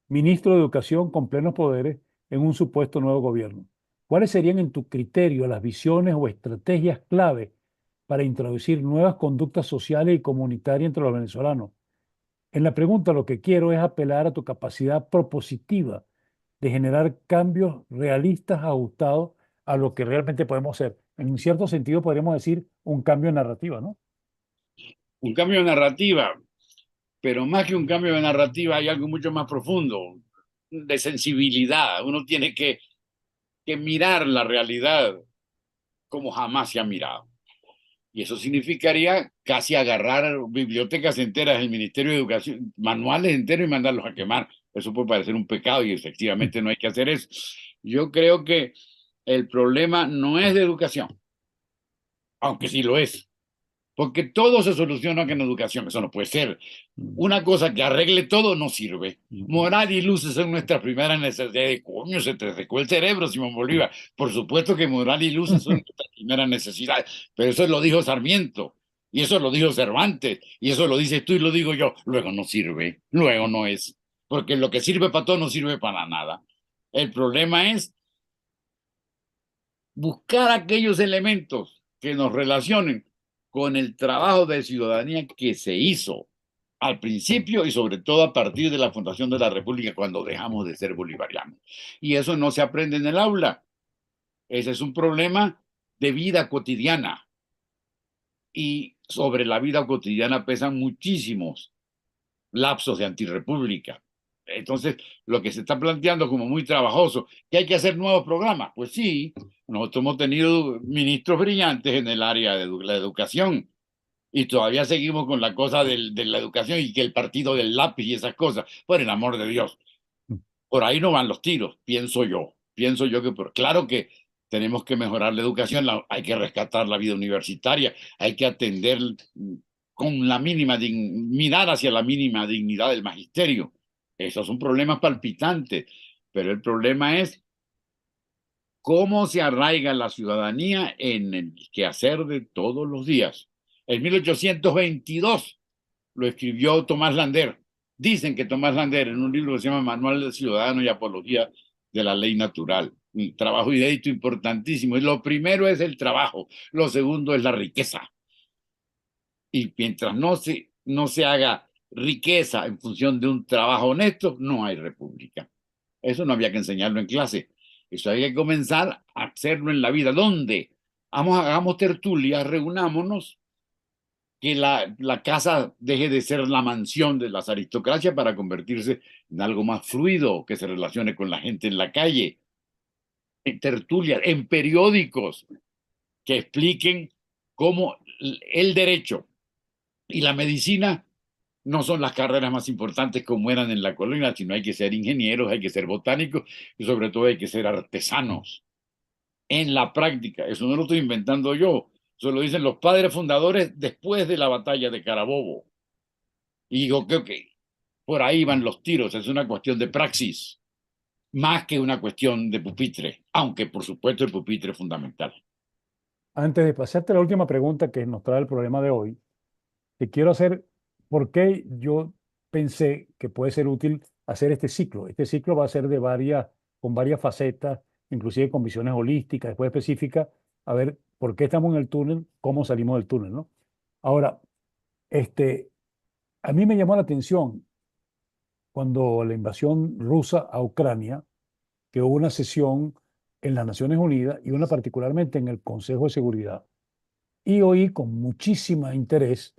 ministro de Educación con plenos poderes en un supuesto nuevo gobierno? ¿Cuáles serían, en tu criterio, las visiones o estrategias clave para introducir nuevas conductas sociales y comunitarias entre los venezolanos? En la pregunta lo que quiero es apelar a tu capacidad propositiva de generar cambios realistas ajustados a lo que realmente podemos hacer. En un cierto sentido podríamos decir un cambio de narrativa, ¿no? Un cambio de narrativa, pero más que un cambio de narrativa hay algo mucho más profundo, de sensibilidad. Uno tiene que mirar la realidad como jamás se ha mirado. Y eso significaría casi agarrar bibliotecas enteras del Ministerio de Educación, manuales enteros y mandarlos a quemar. Eso puede parecer un pecado y efectivamente no hay que hacer eso. Yo creo que el problema no es de educación, aunque sí lo es. porque todo se soluciona con educación. Eso no puede ser. Una cosa que arregle todo no sirve. Moral y luces son nuestras primeras necesidades. Coño, se te secó el cerebro, Simón Bolívar. Por supuesto que moral y luces son nuestras primeras necesidades, pero eso lo dijo Sarmiento, y eso lo dijo Cervantes, y eso lo dices tú y lo digo yo. Luego no sirve, luego no es, porque lo que sirve para todo no sirve para nada. El problema es buscar aquellos elementos que nos relacionen con el trabajo de ciudadanía que se hizo al principio y sobre todo a partir de la fundación de la República cuando dejamos de ser bolivarianos. Y eso no se aprende en el aula. Ese es un problema de vida cotidiana. Y sobre la vida cotidiana pesan muchísimos lapsos de antirrepública. Entonces, lo que se está planteando como muy trabajoso, que hay que hacer nuevos programas. Pues sí, nosotros hemos tenido ministros brillantes en el área de la educación y todavía seguimos con la cosa de la educación y que el partido del lápiz y esas cosas. Por el amor de Dios, por ahí no van los tiros, pienso yo. Pienso yo que, claro que tenemos que mejorar la educación, hay que rescatar la vida universitaria, hay que atender con la mínima, mirar hacia la mínima dignidad del magisterio. Esos son problemas palpitantes, pero el problema es cómo se arraiga la ciudadanía en el quehacer de todos los días. En 1822 lo escribió Tomás Lander. Dicen que Tomás Lander, en un libro que se llama Manual del Ciudadano y Apología de la Ley Natural, un trabajo inédito importantísimo. Y lo primero es el trabajo, lo segundo es la riqueza. Y mientras no se haga riqueza en función de un trabajo honesto, no hay república. Eso no había que enseñarlo en clase. Eso hay que comenzar a hacerlo en la vida. ¿Dónde? Hagamos tertulias, reunámonos, que la casa deje de ser la mansión de las aristocracias para convertirse en algo más fluido, que se relacione con la gente en la calle, en tertulias, en periódicos que expliquen cómo el derecho y la medicina no son las carreras más importantes como eran en la colonia, sino hay que ser ingenieros, hay que ser botánicos y sobre todo hay que ser artesanos. En la práctica, eso no lo estoy inventando yo, eso lo dicen los padres fundadores después de la batalla de Carabobo. Y digo, creo que por ahí van los tiros, es una cuestión de praxis, más que una cuestión de pupitre, aunque por supuesto el pupitre es fundamental. Antes de pasarte a la última pregunta que nos trae el problema de hoy, te quiero hacer por qué yo pensé que puede ser útil hacer este ciclo. Este ciclo va a ser con varias facetas, inclusive con visiones holísticas, después específicas, a ver por qué estamos en el túnel, cómo salimos del túnel, ¿no? Ahora, este, a mí me llamó la atención cuando la invasión rusa a Ucrania, que hubo una sesión en las Naciones Unidas y una particularmente en el Consejo de Seguridad. Y oí con muchísimo interés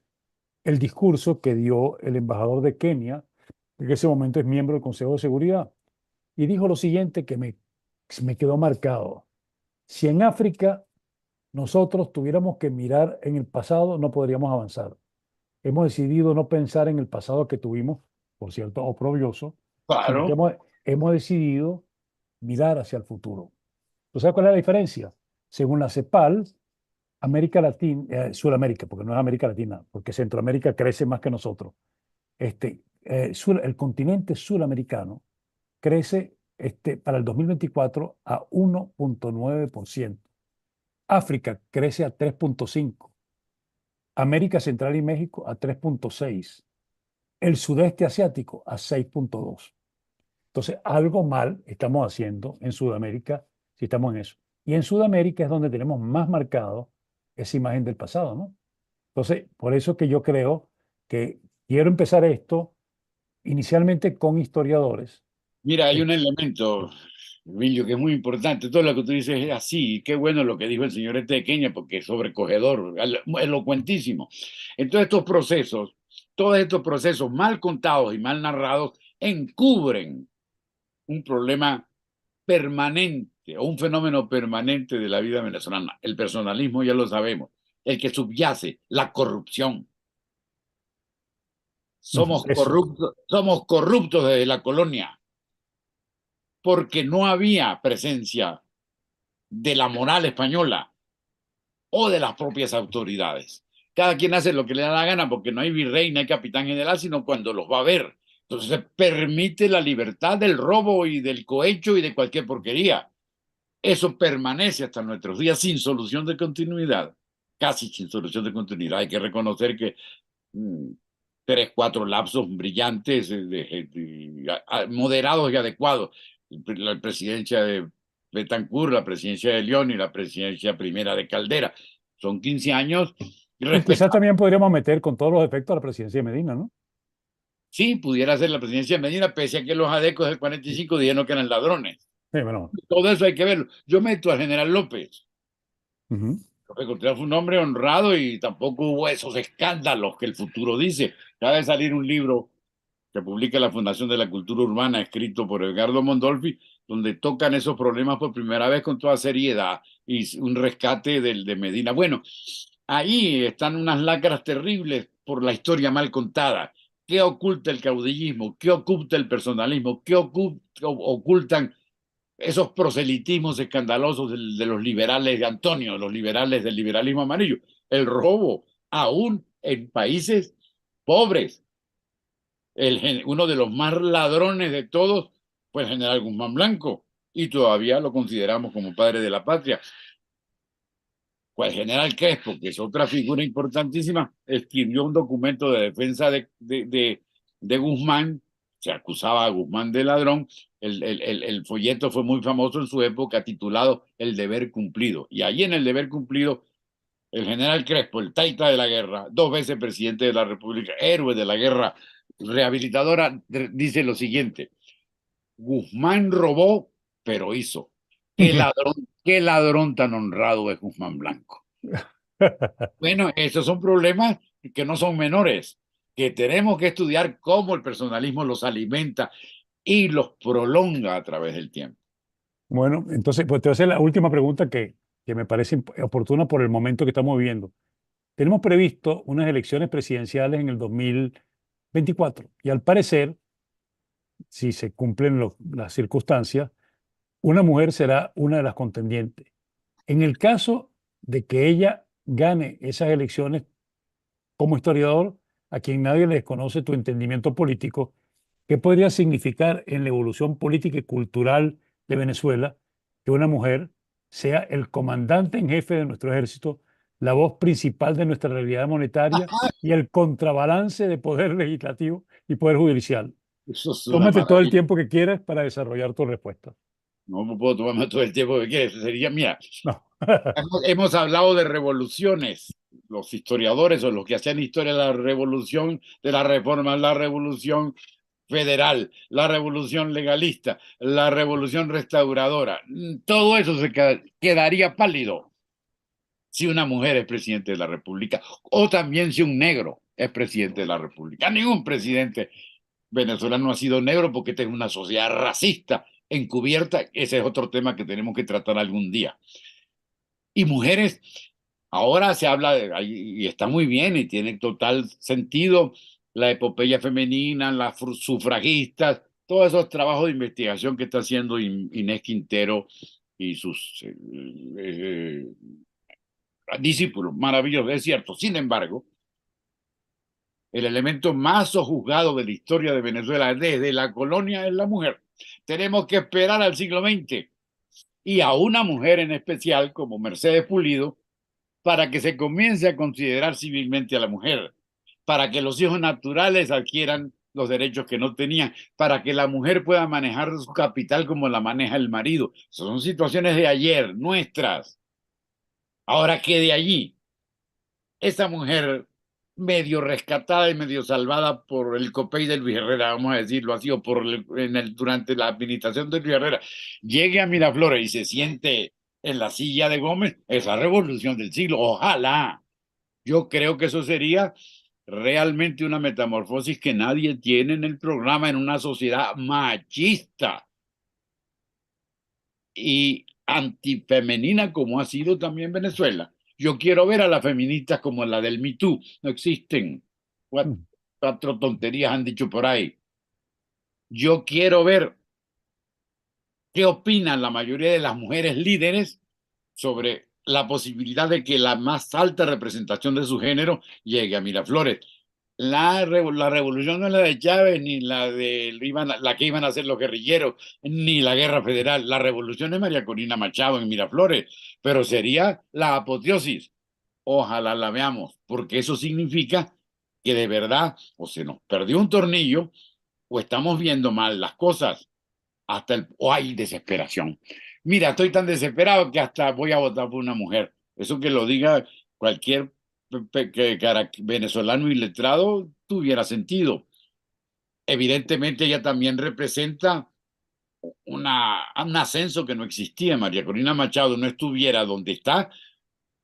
el discurso que dio el embajador de Kenia, que en ese momento es miembro del Consejo de Seguridad, y dijo lo siguiente que me quedó marcado. Si en África nosotros tuviéramos que mirar en el pasado, no podríamos avanzar. Hemos decidido no pensar en el pasado que tuvimos, por cierto, oprobioso, sino que Claro. hemos decidido mirar hacia el futuro. ¿Tú sabes cuál es la diferencia? Según la CEPAL, América Latina, Sudamérica, porque no es América Latina, porque Centroamérica crece más que nosotros. El continente suramericano crece para el 2024 a 1,9%. África crece a 3,5%. América Central y México a 3,6%. El sudeste asiático a 6,2%. Entonces, algo mal estamos haciendo en Sudamérica si estamos en eso. Y en Sudamérica es donde tenemos más marcado esa imagen del pasado, ¿no? Entonces, por eso que yo creo que quiero empezar esto inicialmente con historiadores. Mira, hay Eh, un elemento, Emilio, que es muy importante. Todo lo que tú dices es así. Y qué bueno lo que dijo el señor este de Kenia, porque es sobrecogedor, elocuentísimo. Entonces, todos estos procesos mal contados y mal narrados, encubren un problema permanente o un fenómeno permanente de la vida venezolana. El personalismo ya lo sabemos, el que subyace, la corrupción. Eso. Somos corruptos desde la colonia porque no había presencia de la moral española o de las propias autoridades. cada quien hace lo que le da la gana porque no hay virrey, no hay capitán general, sino cuando los va a ver. Entonces se permite la libertad del robo y del cohecho y de cualquier porquería. Eso permanece hasta nuestros días sin solución de continuidad, casi sin solución de continuidad. Hay que reconocer que mm, tres, cuatro lapsos brillantes, moderados y adecuados. La presidencia de Betancourt, la presidencia de León y la presidencia primera de Caldera. Son 15 años Y quizás respetables. también podríamos meter con todos los efectos a la presidencia de Medina, ¿no? Sí, pudiera ser la presidencia de Medina, pese a que los adecos del 45 dijeron que eran ladrones. Sí, bueno. Todo eso hay que verlo. Yo meto al general López. Ujú. López Contreras fue un hombre honrado y tampoco hubo esos escándalos que el futuro dice. Acaba de salir un libro que publica la Fundación de la Cultura Urbana, escrito por Edgardo Mondolfi, donde tocan esos problemas por primera vez con toda seriedad y un rescate de Medina. Bueno, ahí están unas lacras terribles por la historia mal contada. ¿Qué oculta el caudillismo? ¿Qué oculta el personalismo? ¿Qué ocultan esos proselitismos escandalosos de los liberales de Antonio, los liberales del liberalismo amarillo? El robo, aún en países pobres, uno de los más ladrones de todos fue el general Guzmán Blanco, y todavía lo consideramos como padre de la patria. Pues el general Crespo, que es otra figura importantísima, escribió un documento de defensa de Guzmán, se acusaba a Guzmán de ladrón. El folleto fue muy famoso en su época, titulado El deber cumplido. Y ahí en El deber cumplido, el general Crespo, el taita de la guerra, dos veces presidente de la República, héroe de la guerra rehabilitadora, dice lo siguiente: Guzmán robó, pero hizo. Qué ladrón tan honrado es Guzmán Blanco. Bueno, esos son problemas que no son menores, que tenemos que estudiar cómo el personalismo los alimenta y los prolonga a través del tiempo. Bueno, entonces, pues te voy a hacer la última pregunta que me parece oportuna por el momento que estamos viviendo. Tenemos previsto unas elecciones presidenciales en el 2024 y al parecer, si se cumplen las circunstancias, una mujer será una de las contendientes. En el caso de que ella gane esas elecciones, como historiador, a quien nadie le desconoce tu entendimiento político, ¿qué podría significar en la evolución política y cultural de Venezuela que una mujer sea el comandante en jefe de nuestro ejército, la voz principal de nuestra realidad monetaria y el contrabalance de poder legislativo y poder judicial? Eso es una Tómate todo el maravilla. tiempo que quieras para desarrollar tu respuesta. No puedo tomarme todo el tiempo que quieres. Sería, mira, No. hemos hablado de revoluciones. Los historiadores o los que hacían historia de la revolución, de la reforma, la revolución federal, la revolución legalista, la revolución restauradora. Todo eso quedaría pálido si una mujer es presidente de la República o también si un negro es presidente de la República. Ningún presidente venezolano ha sido negro porque esta es una sociedad racista encubierta. Ese es otro tema que tenemos que tratar algún día. Y mujeres, ahora se habla y está muy bien y tiene total sentido la epopeya femenina, las sufragistas, todos esos trabajos de investigación que está haciendo Inés Quintero y sus discípulos. Maravilloso, es cierto. Sin embargo, el elemento más sojuzgado de la historia de Venezuela desde la colonia es la mujer. Tenemos que esperar al siglo XX y a una mujer en especial como Mercedes Pulido para que se comience a considerar civilmente a la mujer, para que los hijos naturales adquieran los derechos que no tenían, para que la mujer pueda manejar su capital como la maneja el marido. Son situaciones de ayer, nuestras. Ahora, ¿qué de allí? Esa mujer medio rescatada y medio salvada por el COPEI de Luis Herrera, vamos a decirlo así, o durante la administración de Luis Herrera, llegue a Miraflores y se siente en la silla de Gómez, esa revolución del siglo. Ojalá. Yo creo que eso sería realmente una metamorfosis que nadie tiene en el programa en una sociedad machista y antifemenina como ha sido también Venezuela. Yo quiero ver a las feministas como la del Me Too. No existen. Cuatro tonterías han dicho por ahí. Yo quiero ver qué opinan la mayoría de las mujeres líderes sobre la posibilidad de que la más alta representación de su género llegue a Miraflores. La revolución no es la de Chávez, ni la que iban a hacer los guerrilleros, ni la guerra federal. La revolución es María Corina Machado en Miraflores, pero sería la apoteosis. Ojalá la veamos, porque eso significa que de verdad o se nos perdió un tornillo o estamos viendo mal las cosas, o hay desesperación. Mira, estoy tan desesperado que hasta voy a votar por una mujer. Eso que lo diga cualquier venezolano iletrado tuviera sentido. Evidentemente ella también representa un ascenso que no existía. María Corina Machado no estuviera donde está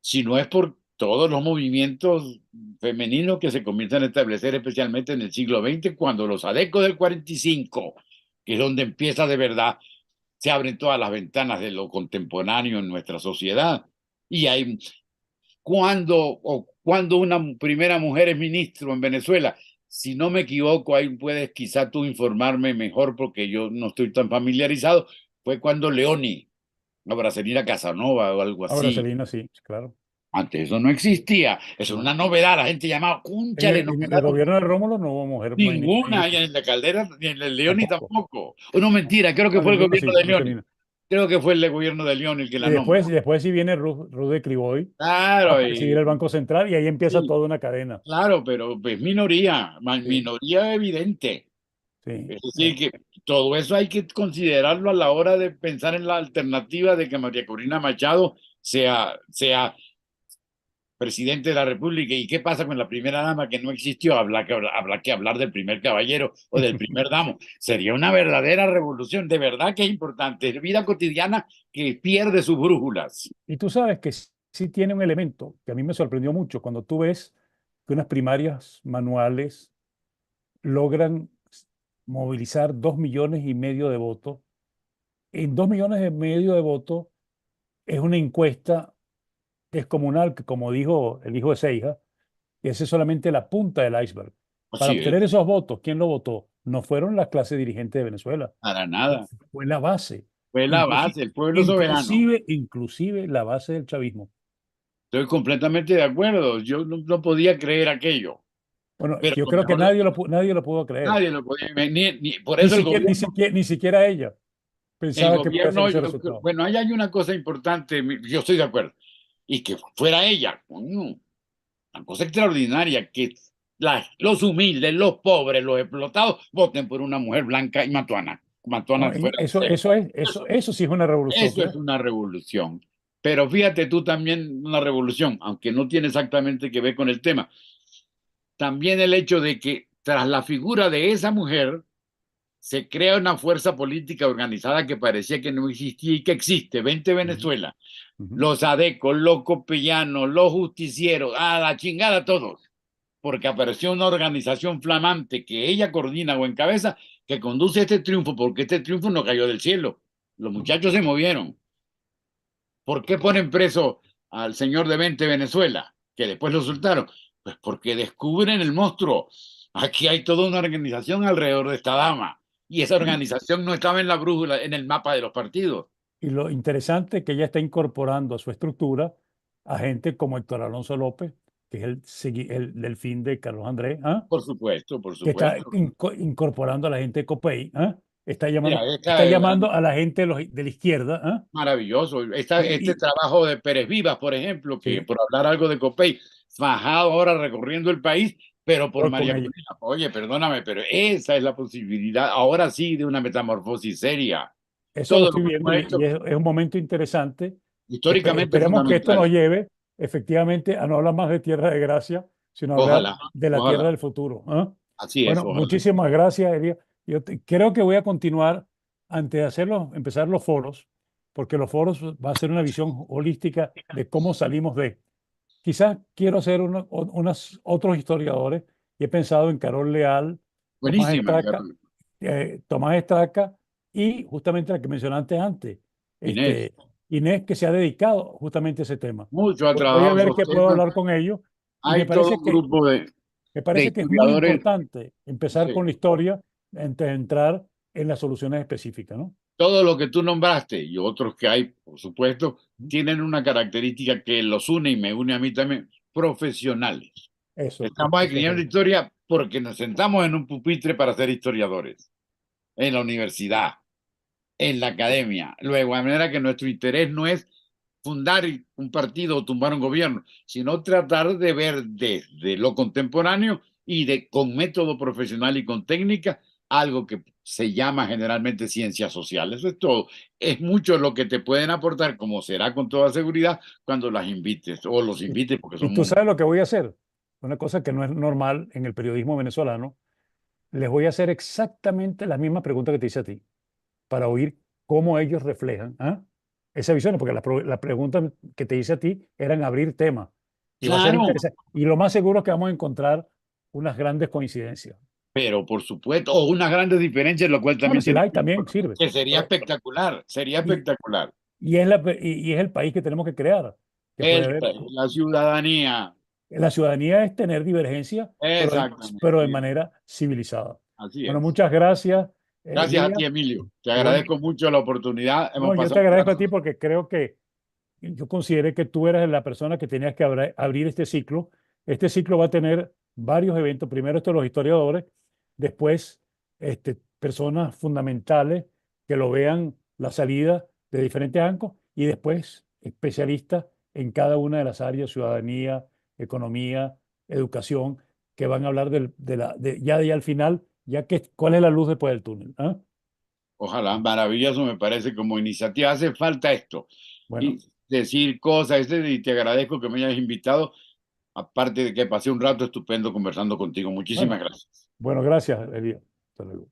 si no es por todos los movimientos femeninos que se comienzan a establecer, especialmente en el siglo XX, cuando los adecos del 45, que es donde empieza de verdad, se abren todas las ventanas de lo contemporáneo en nuestra sociedad. Y hay cuando una primera mujer es ministro en Venezuela. Si no me equivoco, ahí puedes quizá tú informarme mejor porque yo no estoy tan familiarizado. Fue cuando Leoni, la Bracelina Casanova o algo Ahora, así. Celina, sí, claro. Antes eso no existía. Eso era No. una novedad. La gente llamaba, cúnchale, En el novedad. gobierno de Rómulo no hubo mujer Ninguna, y ministra, en la Caldera, ni en el Leoni tampoco. tampoco. O no, mentira, creo que No, fue el ninguno gobierno sí, de solo Leoni. Celina. Creo que fue el gobierno de Leoni el que Y la nombra. después sí viene Ruth de Criboy a Claro, presidir el Banco Central y ahí empieza sí, toda una cadena. claro, pero es minoría, Sí, minoría evidente. sí. Es decir, que todo eso hay que considerarlo a la hora de pensar en la alternativa de que María Corina Machado sea presidente de la República. ¿Y qué pasa con la primera dama que no existió? Habrá que hablar del primer caballero o del primer damo. Sería una verdadera revolución, de verdad que es importante. Es vida cotidiana que pierde sus brújulas. Y tú sabes que sí tiene un elemento que a mí me sorprendió mucho cuando tú ves que unas primarias manuales logran movilizar 2,5 millones de votos. En 2,5 millones de votos es una encuesta descomunal que, como dijo el hijo de Seija, esa es solamente la punta del iceberg. Para Así obtener es, esos votos, ¿quién lo votó? No fueron las clases dirigentes de Venezuela, para nada. fue la base, Fue la inclusive, base, el pueblo soberano. inclusive la base del chavismo. Estoy completamente de acuerdo. Yo no podía creer aquello. Bueno, Pero yo lo creo que mejor, nadie lo pudo creer, nadie lo podía, por eso ni siquiera ella el pensaba que podía ser gobierno, ese resultado. bueno, ahí hay una cosa importante, yo estoy de acuerdo, y que fuera ella, coño, una cosa extraordinaria, que los humildes, los pobres, los explotados, voten por una mujer blanca y matuana, No, fuera de serie. eso sí es una revolución, Eso es fíjate. una revolución. Pero fíjate tú también una revolución, aunque no tiene exactamente que ver con el tema. También el hecho de que tras la figura de esa mujer se crea una fuerza política organizada que parecía que no existía y que existe. Vente Ujú, Venezuela. ujú. Los adecos, los copellanos, los justicieros, a la chingada todos. Porque apareció una organización flamante que ella coordina o encabeza que conduce este triunfo, porque este triunfo no cayó del cielo. Los muchachos se movieron. ¿Por qué ponen preso al señor de 20 Venezuela? Que después lo soltaron. Pues porque descubren el monstruo. Aquí hay toda una organización alrededor de esta dama. Y esa Y, organización no estaba en la brújula, en el mapa de los partidos. y lo interesante es que ella está incorporando a su estructura a gente como Héctor Alonso López, que es el delfín de Carlos Andrés, ¿ah? Por supuesto, por Que está supuesto. incorporando a la gente de Copey, ¿ah? Mira, Está llamando a la gente de la izquierda, ¿ah? maravilloso. Este Y, trabajo de Pérez Vivas, por ejemplo, que sí, por hablar algo de Copey, fajado ahora recorriendo el país, pero por con María ella. Corina. Oye, perdóname, pero esa es la posibilidad, ahora sí, de una metamorfosis seria. Eso lo Todo lo estoy que viendo hemos y hecho es un momento interesante. históricamente Esperemos que esto nos fundamental. lleve efectivamente a no hablar más de Tierra de Gracia, sino a hablar Ojalá, de la Tierra ojalá. del futuro, ¿ah? Así es, Bueno, ojalá. muchísimas gracias, Elia. Creo que voy a continuar antes de empezar los foros, porque los foros va a ser una visión holística de cómo salimos de. Quizás quiero hacer otros historiadores y he pensado en Carol Leal, Tomás Buenísima, Estraca, Carlos. Tomás Estraca y justamente la que mencionaste antes, Inés, Inés, que se ha dedicado justamente a ese tema. mucho ha Voy a trabajado ver esos qué puedo temas. hablar con ellos y Hay todo un grupo me de parece que es muy historiadores. importante empezar Sí, con la historia antes de entrar en las soluciones específicas, ¿no? todo lo que tú nombraste y otros que hay, por supuesto, tienen una característica que los une y me une a mí también, profesionales. Eso, Estamos escribiendo exactamente. historia porque nos sentamos en un pupitre para ser historiadores, en la universidad, en la academia. Luego, de manera que nuestro interés no es fundar un partido o tumbar un gobierno, sino tratar de ver desde lo contemporáneo y con método profesional y con técnica algo que se llama generalmente ciencias sociales. Eso es todo. Es mucho lo que te pueden aportar, como será con toda seguridad, cuando las invites o los Y, invites, porque y son tú muchos. sabes lo que voy a hacer. Una cosa que no es normal en el periodismo venezolano. Les voy a hacer exactamente las mismas preguntas que te hice a ti, para oír cómo ellos reflejan, ¿ah?, esa visión, porque las preguntas que te hice a ti eran abrir temas. Y va a ser Claro, interesante. Y lo más seguro es que vamos a encontrar unas grandes coincidencias. pero por supuesto, o unas grandes diferencias, lo cual Bueno, también si tiene la hay, también sirve. que sería Pero, espectacular, sería y, espectacular. y es el país que tenemos que crear, que puede haber. La ciudadanía, La ciudadanía es tener divergencia, pero de exactamente, manera civilizada. así Bueno, es. muchas gracias, Gracias a Elías. ti, Emilio. Te Igual, agradezco mucho la oportunidad. no, Hemos yo te pasado un agradezco a rato. ti porque creo que yo consideré que tú eras la persona que tenías que abrir este ciclo. Este ciclo va a tener varios eventos. Primero, esto de los historiadores, después, personas fundamentales que lo vean la salida de diferentes ángulos y después especialistas en cada una de las áreas, ciudadanía, economía, educación, que van a hablar ya de al final, ya que cuál es la luz después del túnel. ¿Ah? Ojalá, maravilloso me parece como iniciativa. Hace falta esto. Y Bueno, decir cosas, y te agradezco que me hayas invitado. Aparte de que pasé un rato estupendo conversando contigo. Muchísimas bueno, gracias. bueno, gracias, Elías. Hasta luego.